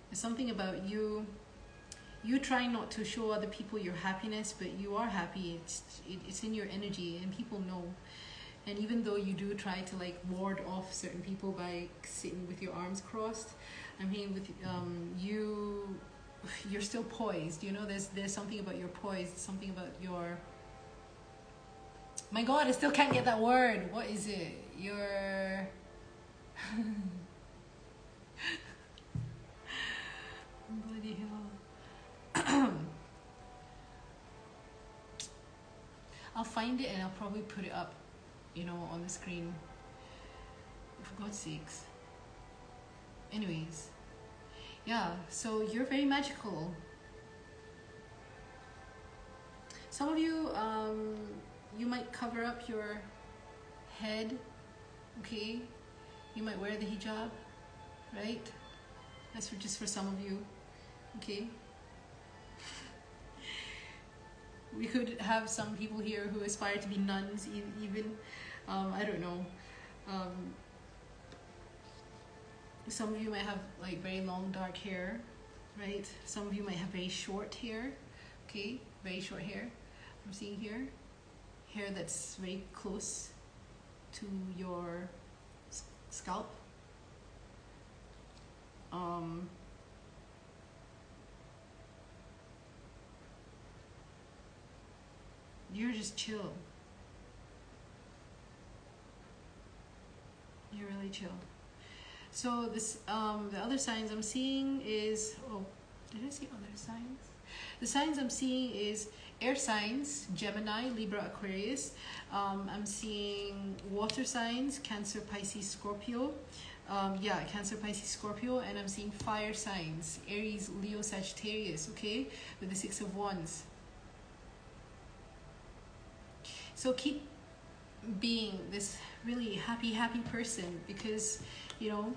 There's something about you trying not to show other people your happiness, but you are happy. It's in your energy, and people know. And even though you do try to like ward off certain people by sitting with your arms crossed, I mean, with you're still poised. You know, there's something about your poise, something about your... My God, I still can't get that word. What is it? Your... Bloody hell. I'll find it and I'll probably put it up, you know, on the screen. For God's sakes. Anyways. Yeah, so you're very magical. Some of you, you might cover up your head, okay? You might wear the hijab, right? That's just for some of you, okay? We could have some people here who aspire to be nuns, even. I don't know. Some of you might have like very long dark hair, right? Some of you might have very short hair, okay? Very short hair. I'm seeing here. Hair that's very close to your scalp. You're just chill. You're really chill. So this, the other signs I'm seeing is, oh, did I see other signs? The signs I'm seeing is air signs, Gemini, Libra, Aquarius. I'm seeing water signs, Cancer, Pisces, Scorpio. Cancer, Pisces, Scorpio. And I'm seeing fire signs, Aries, Leo, Sagittarius, okay? With the Six of Wands. So keep being this really happy person, because, you know,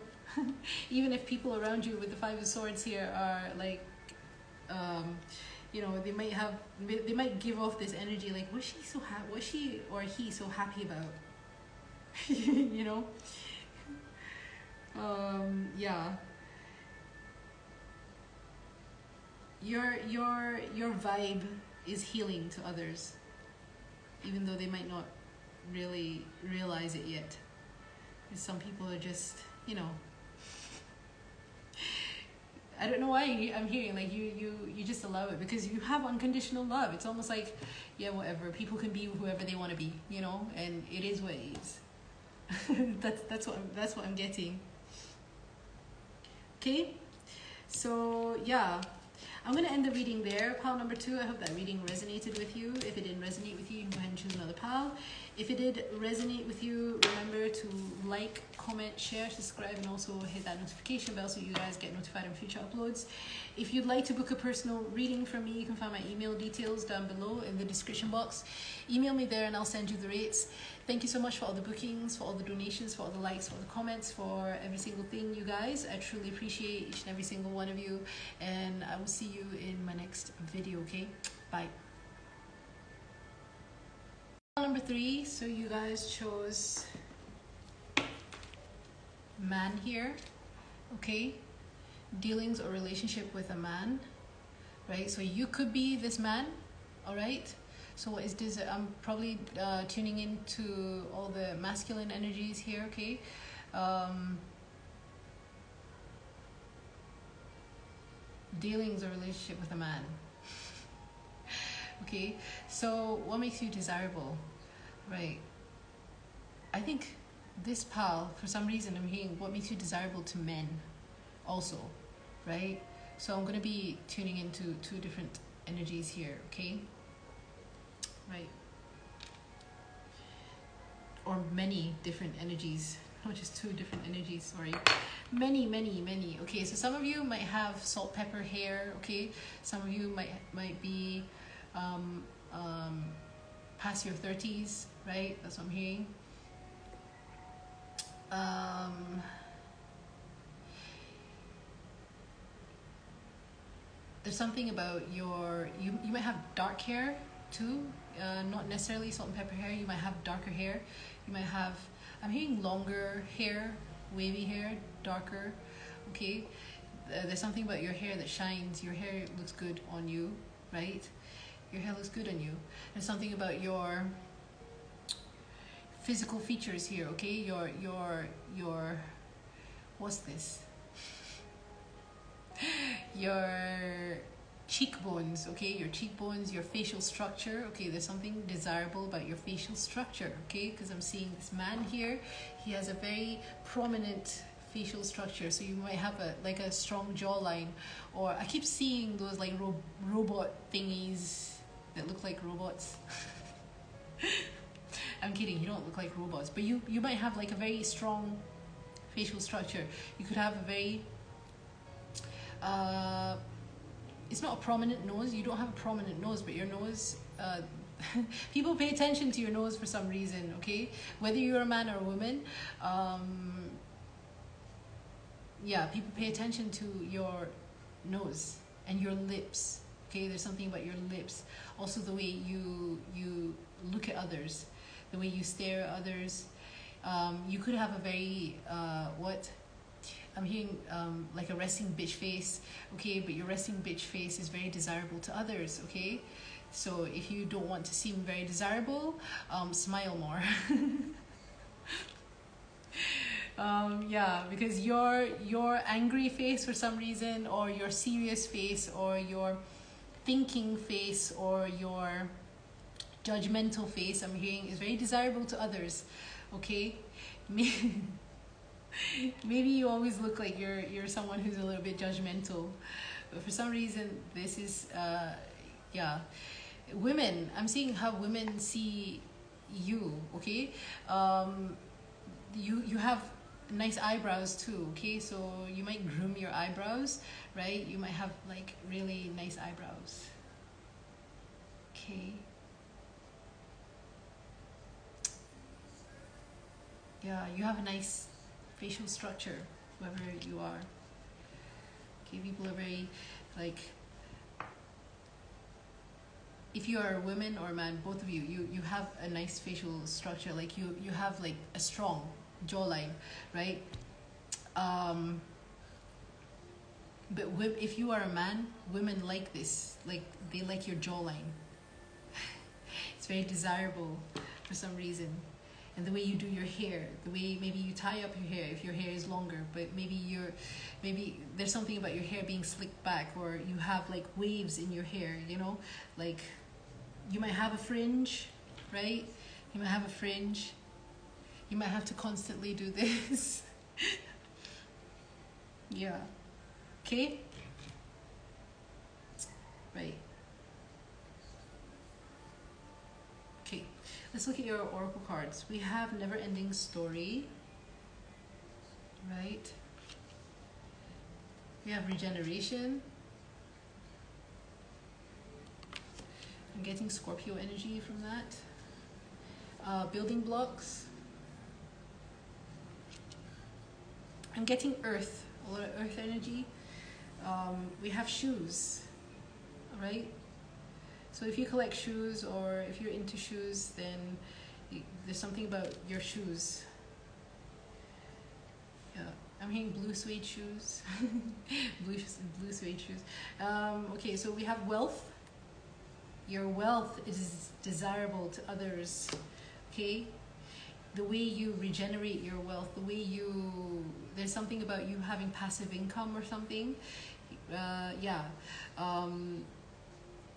even if people around you with the Five of Swords here are like, you know, they might give off this energy like, what's she or he so happy about? You know? Yeah. Your vibe is healing to others, even though they might not really realize it yet. Because some people are just, you know, I don't know why I'm hearing like you just allow it because you have unconditional love. It's almost like, yeah, whatever, people can be whoever they want to be, you know, and it is what it is. that's what I'm getting. Okay, so yeah, I'm going to end the reading there. Pile number 2, I hope that reading resonated with you. If it didn't resonate with you, you can go ahead and choose another pile. If it did resonate with you, remember to like, comment, share, subscribe, and also hit that notification bell so you guys get notified on future uploads. If you'd like to book a personal reading from me, you can find my email details down below in the description box. Email me there and I'll send you the rates. Thank you so much for all the bookings, for all the donations, for all the likes, for all the comments, for every single thing, you guys. I truly appreciate each and every single one of you. And I will see you in my next video, okay? Bye. Number 3, so you guys chose man here, okay? Dealings or relationship with a man, right? So you could be this man, all right? So what is this? I'm probably tuning into all the masculine energies here, okay? Dealings or relationship with a man. Okay, so what makes you desirable, right? I think this pal, for some reason, I'm hearing what makes you desirable to men also, right? So I'm going to be tuning into 2 different energies here, okay? Right. Or many different energies, not just 2 different energies, sorry. Many. Okay, so some of you might have salt pepper hair, okay? Some of you might be past your 30s, right? That's what I'm hearing. There's something about you might have dark hair too, not necessarily salt and pepper hair. You might have darker hair. You might have, I'm hearing longer hair, wavy hair, darker, okay? There's something about your hair that shines. Your hair looks good on you, right? Your hair looks good on you. There's something about your physical features here, okay? Your what's this? Your cheekbones, okay? Your cheekbones, your facial structure, okay? There's something desirable about your facial structure, okay? Because I'm seeing this man here. He has a very prominent facial structure, so you might have a strong jawline, or I keep seeing those like robot thingies that look like robots. I'm kidding, you don't look like robots, but you might have like a very strong facial structure. You could have a very it's not a prominent nose. You don't have a prominent nose, but your nose, people pay attention to your nose for some reason, okay? Whether you're a man or a woman, yeah, people pay attention to your nose and your lips, okay? There's something about your lips. Also the way you look at others, the way you stare at others. You could have a very, I'm hearing like a resting bitch face, okay, but your resting bitch face is very desirable to others, okay? So if you don't want to seem very desirable, smile more. Yeah, because your angry face for some reason, or your serious face, or your thinking face, or your judgmental face, I'm hearing, is very desirable to others, okay? Maybe you always look like you're someone who's a little bit judgmental, but for some reason this is yeah. Women, I'm seeing how women see you, okay? You have nice eyebrows too, okay? So you might groom your eyebrows, right? You might have like really nice eyebrows, okay? Yeah, you have a nice facial structure, whoever you are. Okay, people are very, like, if you are a woman or a man, both of you, you have a nice facial structure. Like you have like a strong jawline, right? But if you are a man, women like this. Like, they like your jawline. It's very desirable for some reason. And the way you do your hair, the way maybe you tie up your hair if your hair is longer, but maybe there's something about your hair being slicked back, or you have like waves in your hair, you know? Like, you might have a fringe, right? You might have a fringe. You might have to constantly do this. Yeah. Okay? Right. Okay. Let's look at your oracle cards. We have never-ending story. Right? We have regeneration. I'm getting Scorpio energy from that. Building blocks. I'm getting earth, a lot of earth energy. We have shoes, right? So if you collect shoes, or if you're into shoes, then there's something about your shoes. Yeah, I'm hearing blue suede shoes. blue suede shoes. Okay, so we have wealth. Your wealth is desirable to others, okay? The way you regenerate your wealth, there's something about you having passive income or something. Yeah.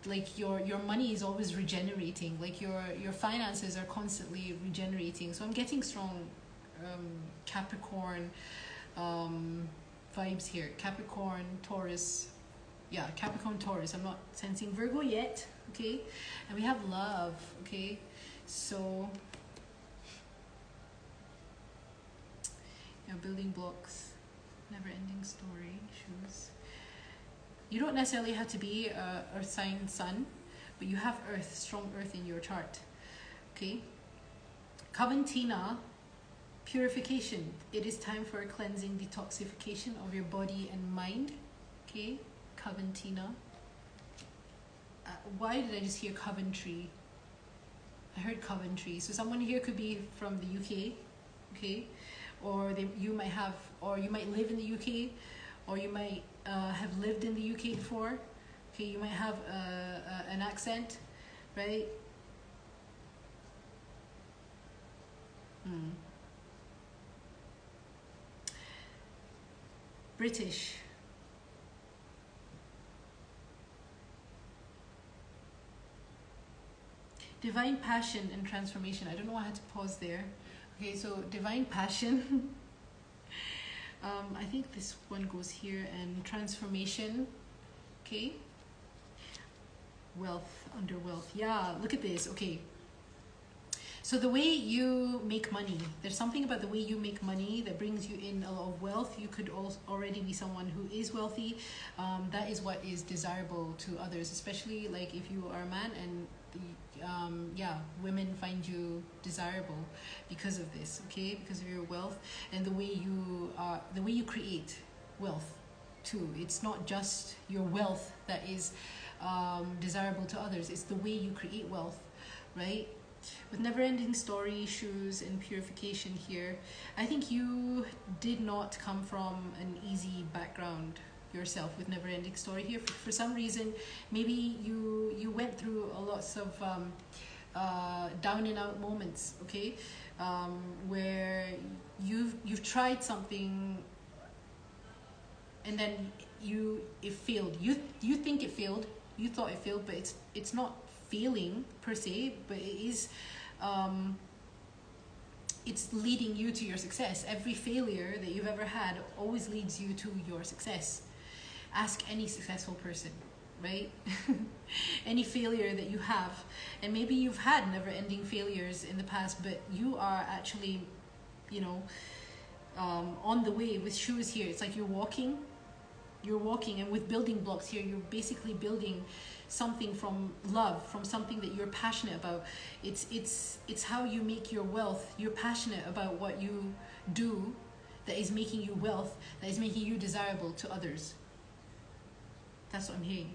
Like your money is always regenerating. Like your finances are constantly regenerating. So I'm getting strong Capricorn vibes here. Capricorn, Taurus. Yeah, Capricorn, Taurus. I'm not sensing Virgo yet, okay? And we have love, okay? So, yeah, building blocks, never-ending story, shoes. You don't necessarily have to be a earth sign sun, but you have earth, strong earth in your chart, okay? Coventina, purification. It is time for a cleansing, detoxification of your body and mind, okay? Coventina. Why did I just hear Coventry? I heard Coventry. So someone here could be from the UK, okay? Or you might live in the UK, or you might have lived in the UK before. Okay, you might have an accent, right? British. Divine passion and transformation. I don't know why I had to pause there. Okay, so divine passion. I think this one goes here, and transformation. Okay. Wealth, under wealth. Yeah, look at this. Okay. So the way you make money, there's something about the way you make money that brings you in a lot of wealth. You could already be someone who is wealthy. That is what is desirable to others, especially like if you are a man, and yeah, women find you desirable because of this, okay? Because of your wealth and the way you create wealth too. It's not just your wealth that is desirable to others. It's the way you create wealth, right? with never-ending story, shoes, and purification here, I think you did not come from an easy background yourself with never-ending story here. For some reason, maybe you went through a lots of down and out moments, okay, where you've tried something and then it failed. You think it failed, you thought it failed, but it's not failing per se, but it is it's leading you to your success. Every failure that you've ever had always leads you to your success. Ask any successful person, right? Any failure that you have, and maybe you've had never-ending failures in the past, but you are actually, you know, on the way with shoes here. It's like you're walking, and with building blocks here, you're basically building something from love, from something that you're passionate about. It's how you make your wealth. You're passionate about what you do that is making you wealth, that is making you desirable to others. That's what I'm hearing.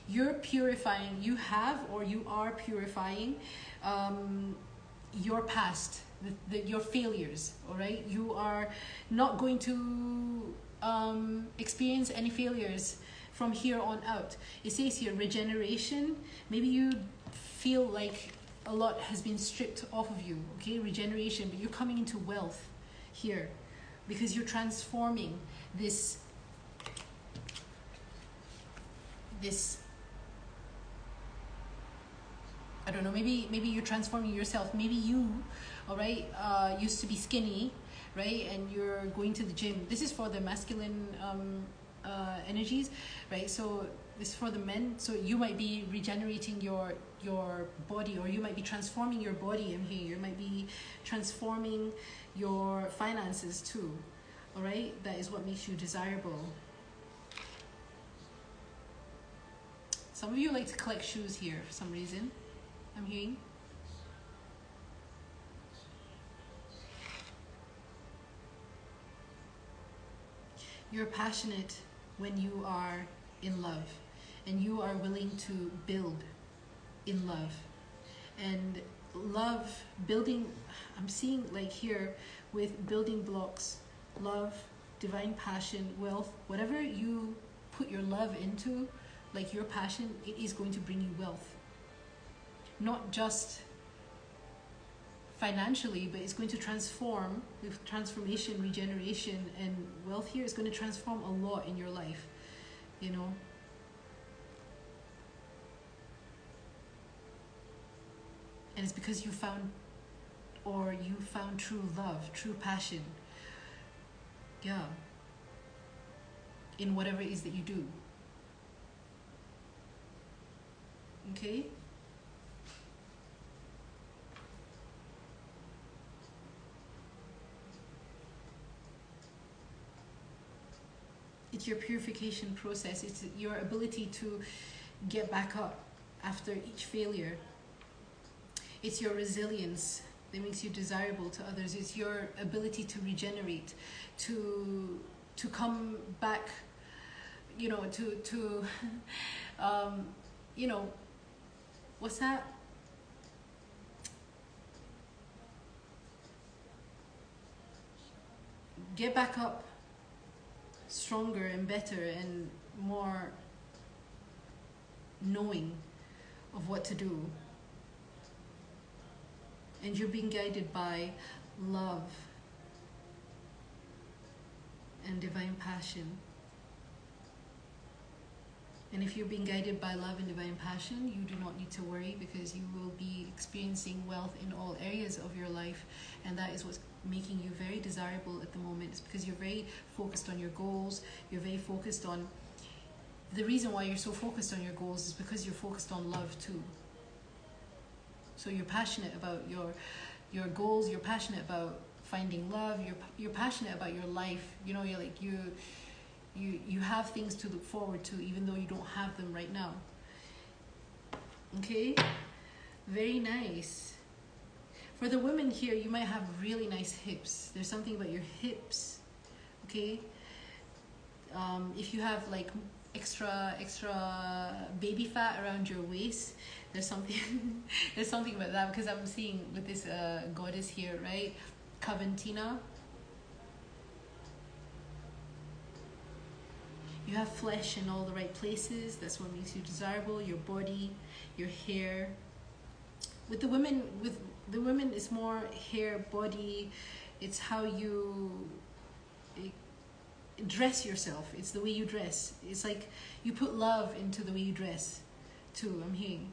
You're purifying, you have or you are purifying your past, your failures, all right? You are not going to experience any failures from here on out. It says here regeneration. Maybe you feel like a lot has been stripped off of you, okay? Regeneration, but you're coming into wealth here because you're transforming this I don't know, maybe you're transforming yourself. Maybe you, all right, used to be skinny, right, and you're going to the gym. This is for the masculine energies, right? So this is for the men. So you might be regenerating your body, or you might be transforming your body in here. You might be transforming your finances too, all right? That is what makes you desirable. Some of you like to collect shoes here for some reason, I'm hearing. You're passionate when you are in love, and you are willing to build in love. And love, building, I'm seeing like here with building blocks, love, divine passion, wealth, whatever you put your love into, like your passion, it is going to bring you wealth. Not just financially, but it's going to transform with transformation, regeneration, and wealth here is going to transform a lot in your life, you know. And it's because you found true love, true passion, yeah, in whatever it is that you do. Okay? It's your purification process. It's your ability to get back up after each failure. It's your resilience that makes you desirable to others. It's your ability to regenerate, to come back, you know, to you know, what's that? Get back up stronger and better and more knowing of what to do. And you're being guided by love and divine passion. And if you're being guided by love and divine passion, you do not need to worry, because you will be experiencing wealth in all areas of your life. And that is what's making you very desirable at the moment. It's because you're very focused on your goals. You're very focused on... The reason why you're so focused on your goals is because you're focused on love too. So you're passionate about your goals. You're passionate about finding love. You're passionate about your life. You know, you're like you have things to look forward to, even though you don't have them right now. Okay, very nice. For the women here, you might have really nice hips. There's something about your hips, okay? If you have like extra baby fat around your waist. There's something there's something about that, because I'm seeing with this goddess here, right? Coventina. You have flesh in all the right places. That's what makes you desirable. Your body, your hair. With the women, it's more hair, body. It's how you dress yourself. It's the way you dress. It's like you put love into the way you dress too, I'm hearing.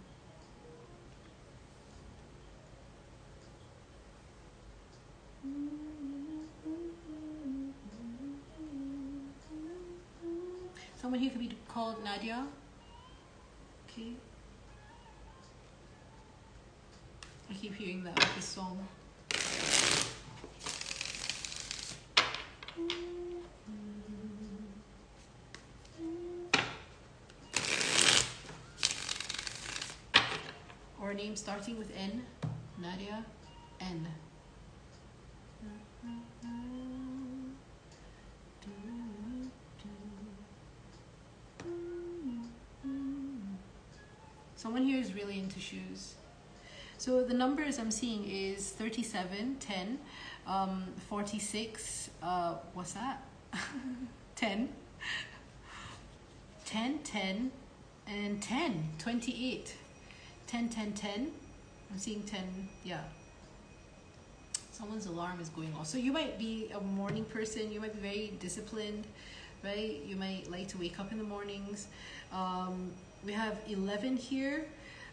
Someone here could be called Nadia. Okay. I keep hearing that with this song. Or a name starting with N. Nadia. N. Someone here is really into shoes. So the numbers I'm seeing is 37, 10, 46, what's that? 10, 10, 10, and 10, 28. 10, 10, 10. I'm seeing 10, yeah. Someone's alarm is going off. So you might be a morning person. You might be very disciplined, right? You might like to wake up in the mornings. We have 11 here,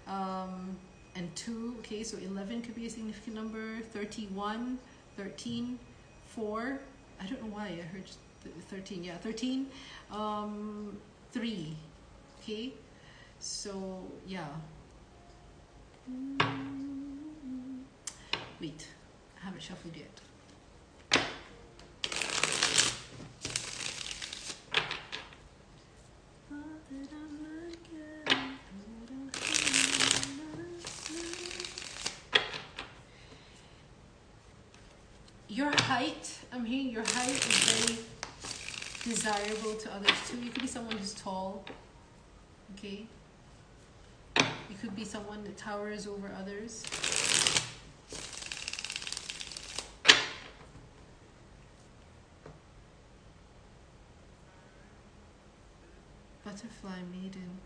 and 2. Okay, so 11 could be a significant number. 31, 13, 4. I don't know why I heard 13. Yeah, 13, 3. Okay, so yeah. Wait, I haven't shuffled yet. Your height, I'm hearing your height is very desirable to others too. You could be someone who's tall, okay? You could be someone that towers over others. Butterfly maiden.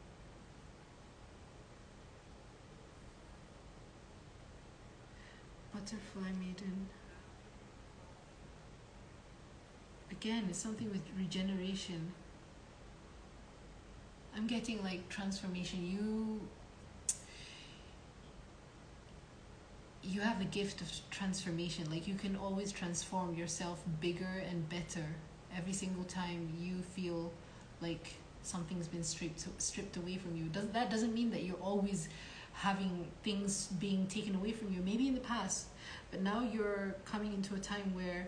Butterfly maiden. Again, it's something with regeneration. I'm getting like transformation. You have the gift of transformation. Like you can always transform yourself bigger and better every single time you feel like something's been stripped away from you. That doesn't mean that you're always having things being taken away from you. Maybe in the past, but now you're coming into a time where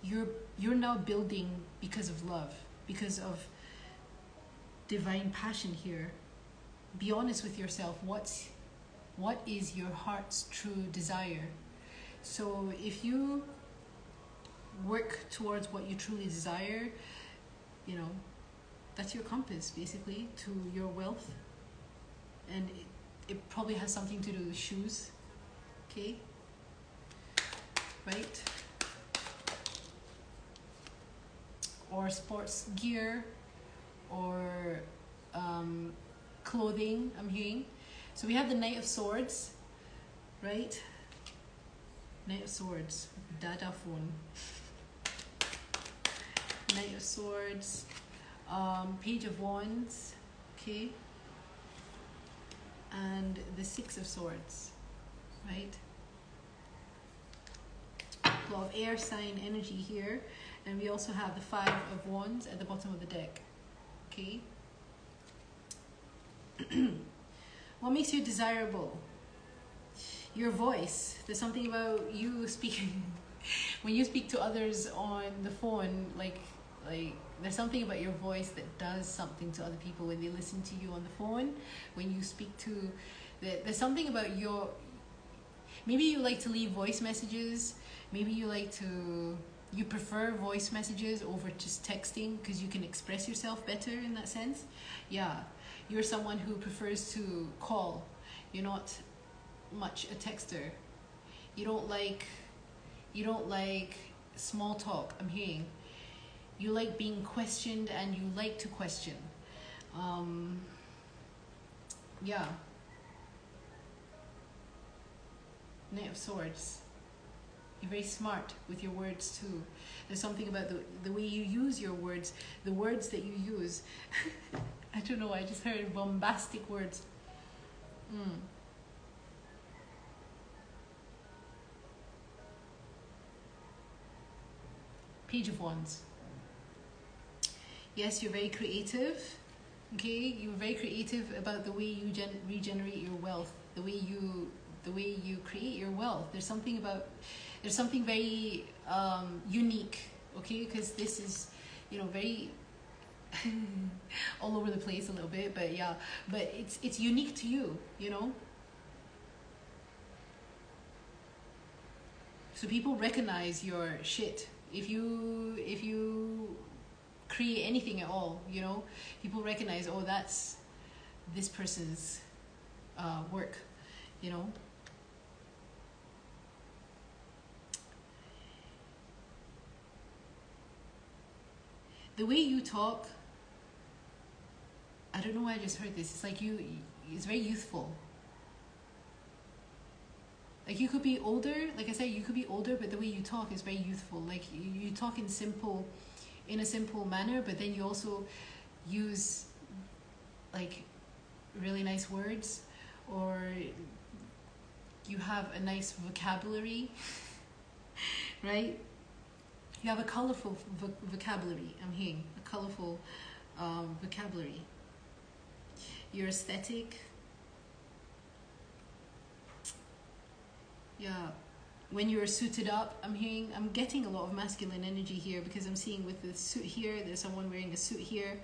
you're now building because of love, because of divine passion here. Be honest with yourself. What is your heart's true desire? So if you work towards what you truly desire, you know, that's your compass basically to your wealth. And it probably has something to do with shoes, okay? Right? Or sports gear, or clothing, I'm hearing. So we have the Knight of Swords, right? Knight of Swords, Dada phone. Knight of Swords, Page of Wands, okay? And the Six of Swords, right? A lot of air sign energy here. And we also have the Five of Wands at the bottom of the deck, okay? What makes you desirable? Your voice. There's something about you speaking. When you speak to others on the phone, like there's something about your voice that does something to other people when they listen to you on the phone. When you speak to, there's something about your, maybe you like to leave voice messages. Maybe you like to You prefer voice messages over just texting because you can express yourself better in that sense. Yeah, you're someone who prefers to call. You're not much a texter. You don't like small talk, I'm hearing. You like being questioned and you like to question. Yeah. Knight of Swords. You're very smart with your words too. There's something about the way you use your words, the words that you use. I don't know, I just heard bombastic words. Page of Wands. Yes, you're very creative. Okay, you're very creative about the way you regenerate your wealth, the way you create your wealth. There's something very unique. Okay, because this is, very all over the place a little bit, but yeah, but it's unique to you. So people recognize your shit if you create anything at all. People recognize, oh, that's this person's work. The way you talk, I don't know why I just heard this. It's like it's very youthful. Like you could be older, like I said, you could be older, but the way you talk is very youthful. Like you talk in a simple manner, but then you also use like really nice words, or you have a nice vocabulary, right? You have a colorful vocabulary. I'm hearing a colorful vocabulary. You're aesthetic. Yeah. When you're suited up, I'm getting a lot of masculine energy here, because I'm seeing with the suit here, there's someone wearing a suit here,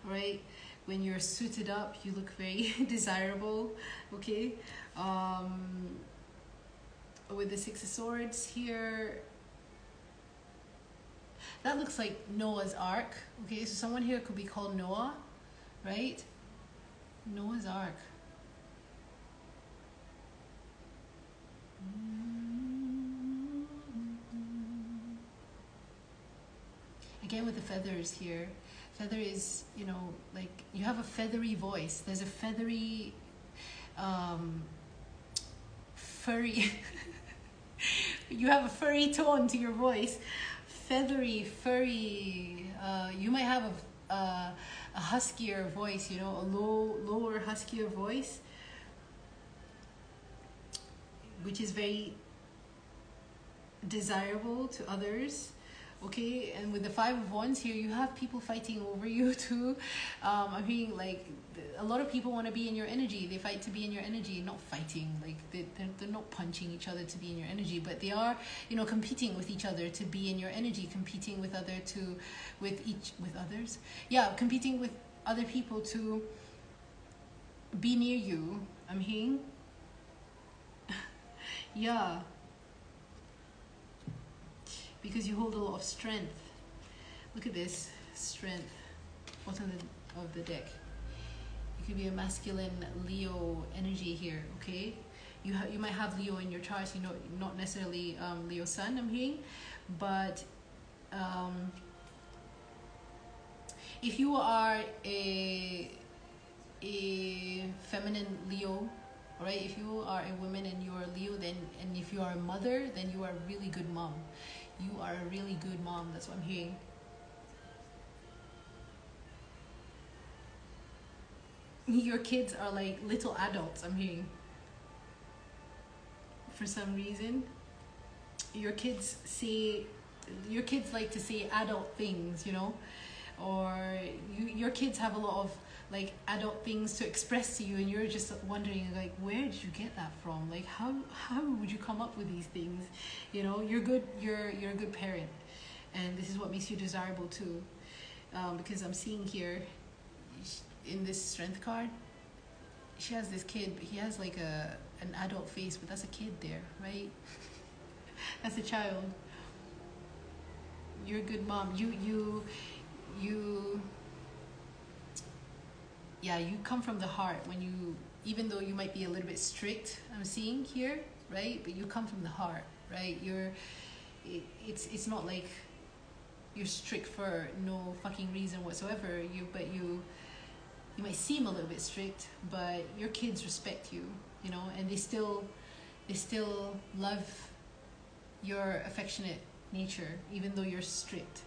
right? When you're suited up, you look very desirable, okay? With the Six of Swords here, that looks like Noah's Ark, okay? So someone here could be called Noah, right? Noah's Ark. Again with the feathers here. Feather is, like you have a feathery voice. There's a feathery, furry, you have a furry tone to your voice. Feathery, furry, you might have a huskier voice, a lower, huskier voice, which is very desirable to others. Okay, and with the Five of Wands here, you have people fighting over you too. I'm hearing like a lot of people want to be in your energy. They fight to be in your energy, not fighting. Like they're not punching each other to be in your energy, but they are, competing with each other to be in your energy, competing with others. Yeah, competing with other people to be near you. I'm hearing. Yeah. Because you hold a lot of strength. Look at this strength. Bottom of the deck. You could be a masculine Leo energy here. Okay, you might have Leo in your chart. Not necessarily Leo Sun. I'm hearing, but if you are a feminine Leo, right? If you are a woman and you are Leo, and if you are a mother, then you are a really good mom. You are a really good mom. That's what I'm hearing. Your kids are like little adults, I'm hearing. For some reason, your kids like to say adult things, or your kids have a lot of like adult things to express to you, and you're just wondering like, where did you get that from? Like how would you come up with these things? You're good. You're a good parent, and this is what makes you desirable too. Because I'm seeing here in this strength card, she has this kid, but he has like an adult face, but that's a kid there, right? That's a child. you're a good mom. You yeah, you come from the heart when you, even though you might be a little bit strict, I'm seeing here, right? But you come from the heart, right? It's not like you're strict for no fucking reason whatsoever. You might seem a little bit strict, but your kids respect you, you know, and they still love your affectionate nature, even though you're strict.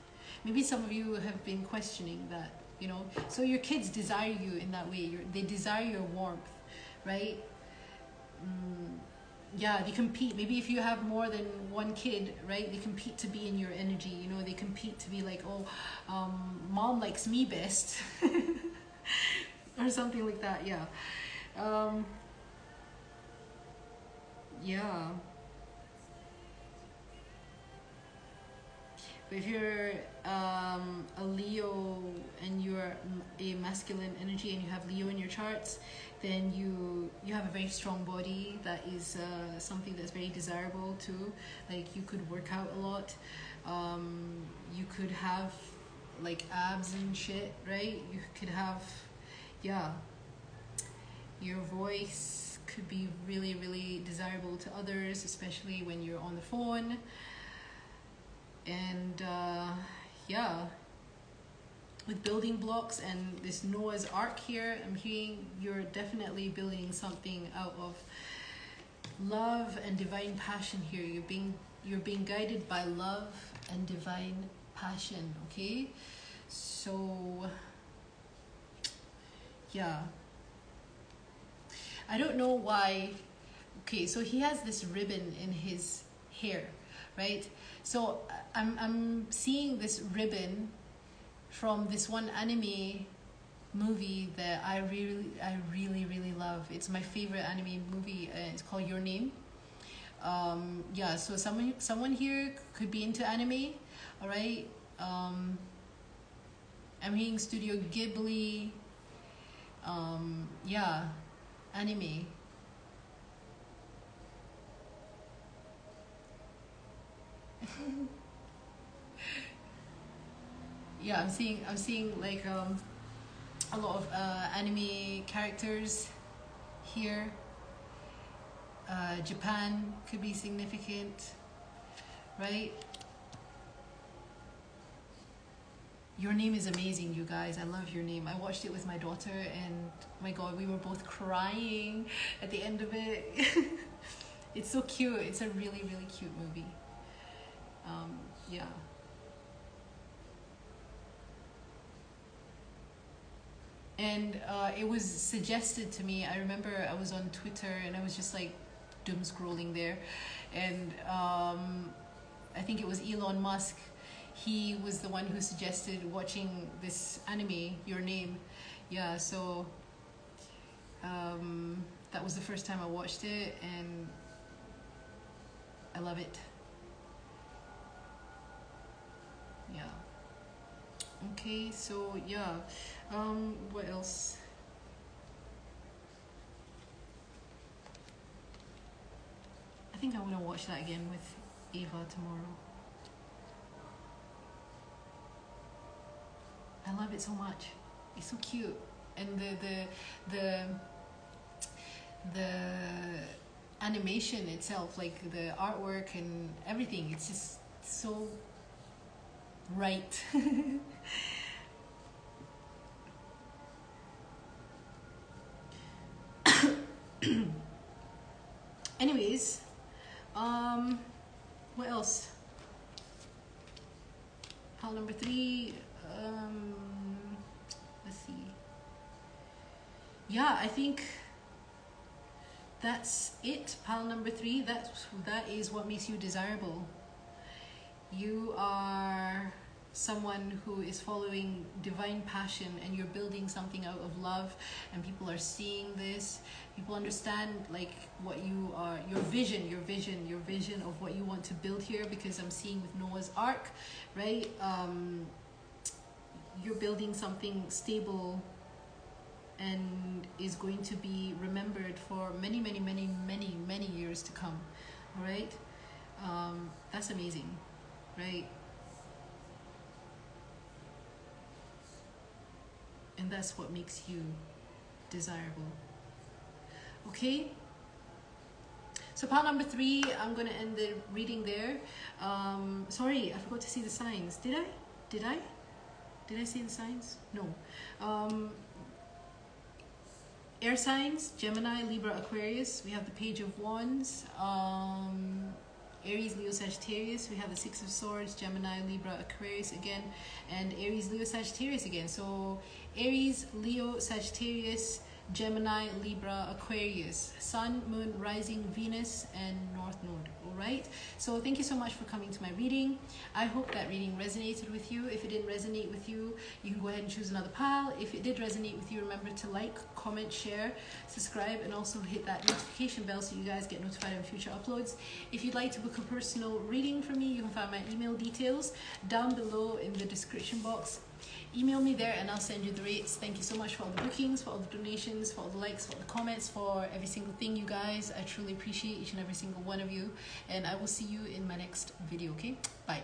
Maybe some of you have been questioning that, you know. So your kids desire you in that way. They desire your warmth, right? Yeah, they compete. Maybe if you have more than one kid, right, they compete to be in your energy, you know. They compete to be like, oh, mom likes me best. Or something like that. Yeah. Yeah. But if you're a Leo and you're a masculine energy and you have Leo in your charts, then you have a very strong body. That is something that's very desirable too. Like, you could work out a lot. You could have like abs and shit, right? You could have, yeah. Your voice could be really, really desirable to others, especially when you're on the phone. And yeah, with building blocks and this Noah's Ark here, I'm hearing you're definitely building something out of love and divine passion here. You're being guided by love and divine passion, okay? So yeah, I don't know why. Okay, so he has this ribbon in his hair, right? So I'm seeing this ribbon from this one anime movie that I really love. It's my favorite anime movie. It's called Your Name. Yeah, so someone here could be into anime, all right? I'm hearing Studio Ghibli. Yeah, anime. Yeah, I'm seeing like a lot of anime characters here. Japan could be significant, right? Your Name is amazing, you guys. I love Your Name. I watched it with my daughter, and my God, we were both crying at the end of it. It's so cute. It's a really, really cute movie. Yeah. And it was suggested to me. I remember I was on Twitter and I was just like doom scrolling there, and I think it was Elon Musk. He was the one who suggested watching this anime, Your Name. Yeah, so that was the first time I watched it, and I love it. Yeah. Okay, so yeah. What else? I think I want to watch that again with Ava tomorrow. I love it so much. It's so cute, and the animation itself, like the artwork and everything, it's just so right. Anyways, what else? Pile number 3. Let's see. Yeah, I think that's it. Pile number 3. That is what makes you desirable. You are someone who is following divine passion, and you're building something out of love, and people are seeing this. People understand like what you are, your vision of what you want to build here, because I'm seeing with Noah's Ark, right? You're building something stable and is going to be remembered for many years to come. All right, that's amazing, right? And that's what makes you desirable. Okay? So pile number 3, I'm going to end the reading there. Sorry, I forgot to say the signs. Did I? Did I say the signs? No. Air signs, Gemini, Libra, Aquarius. We have the Page of Wands. Aries, Leo, Sagittarius. We have the Six of Swords, Gemini, Libra, Aquarius again. And Aries, Leo, Sagittarius again. So Aries, Leo, Sagittarius, Gemini, Libra, Aquarius, Sun, Moon, Rising, Venus, and North Node. Alright, so thank you so much for coming to my reading. I hope that reading resonated with you. If it didn't resonate with you, you can go ahead and choose another pile. If it did resonate with you, remember to like, comment, share, subscribe, and also hit that notification bell so you guys get notified of future uploads. If you'd like to book a personal reading from me, you can find my email details down below in the description box. Email me there and I'll send you the rates. Thank you so much for all the bookings, for all the donations, for all the likes, for all the comments, for every single thing, you guys. I truly appreciate each and every single one of you. And I will see you in my next video, okay? Bye.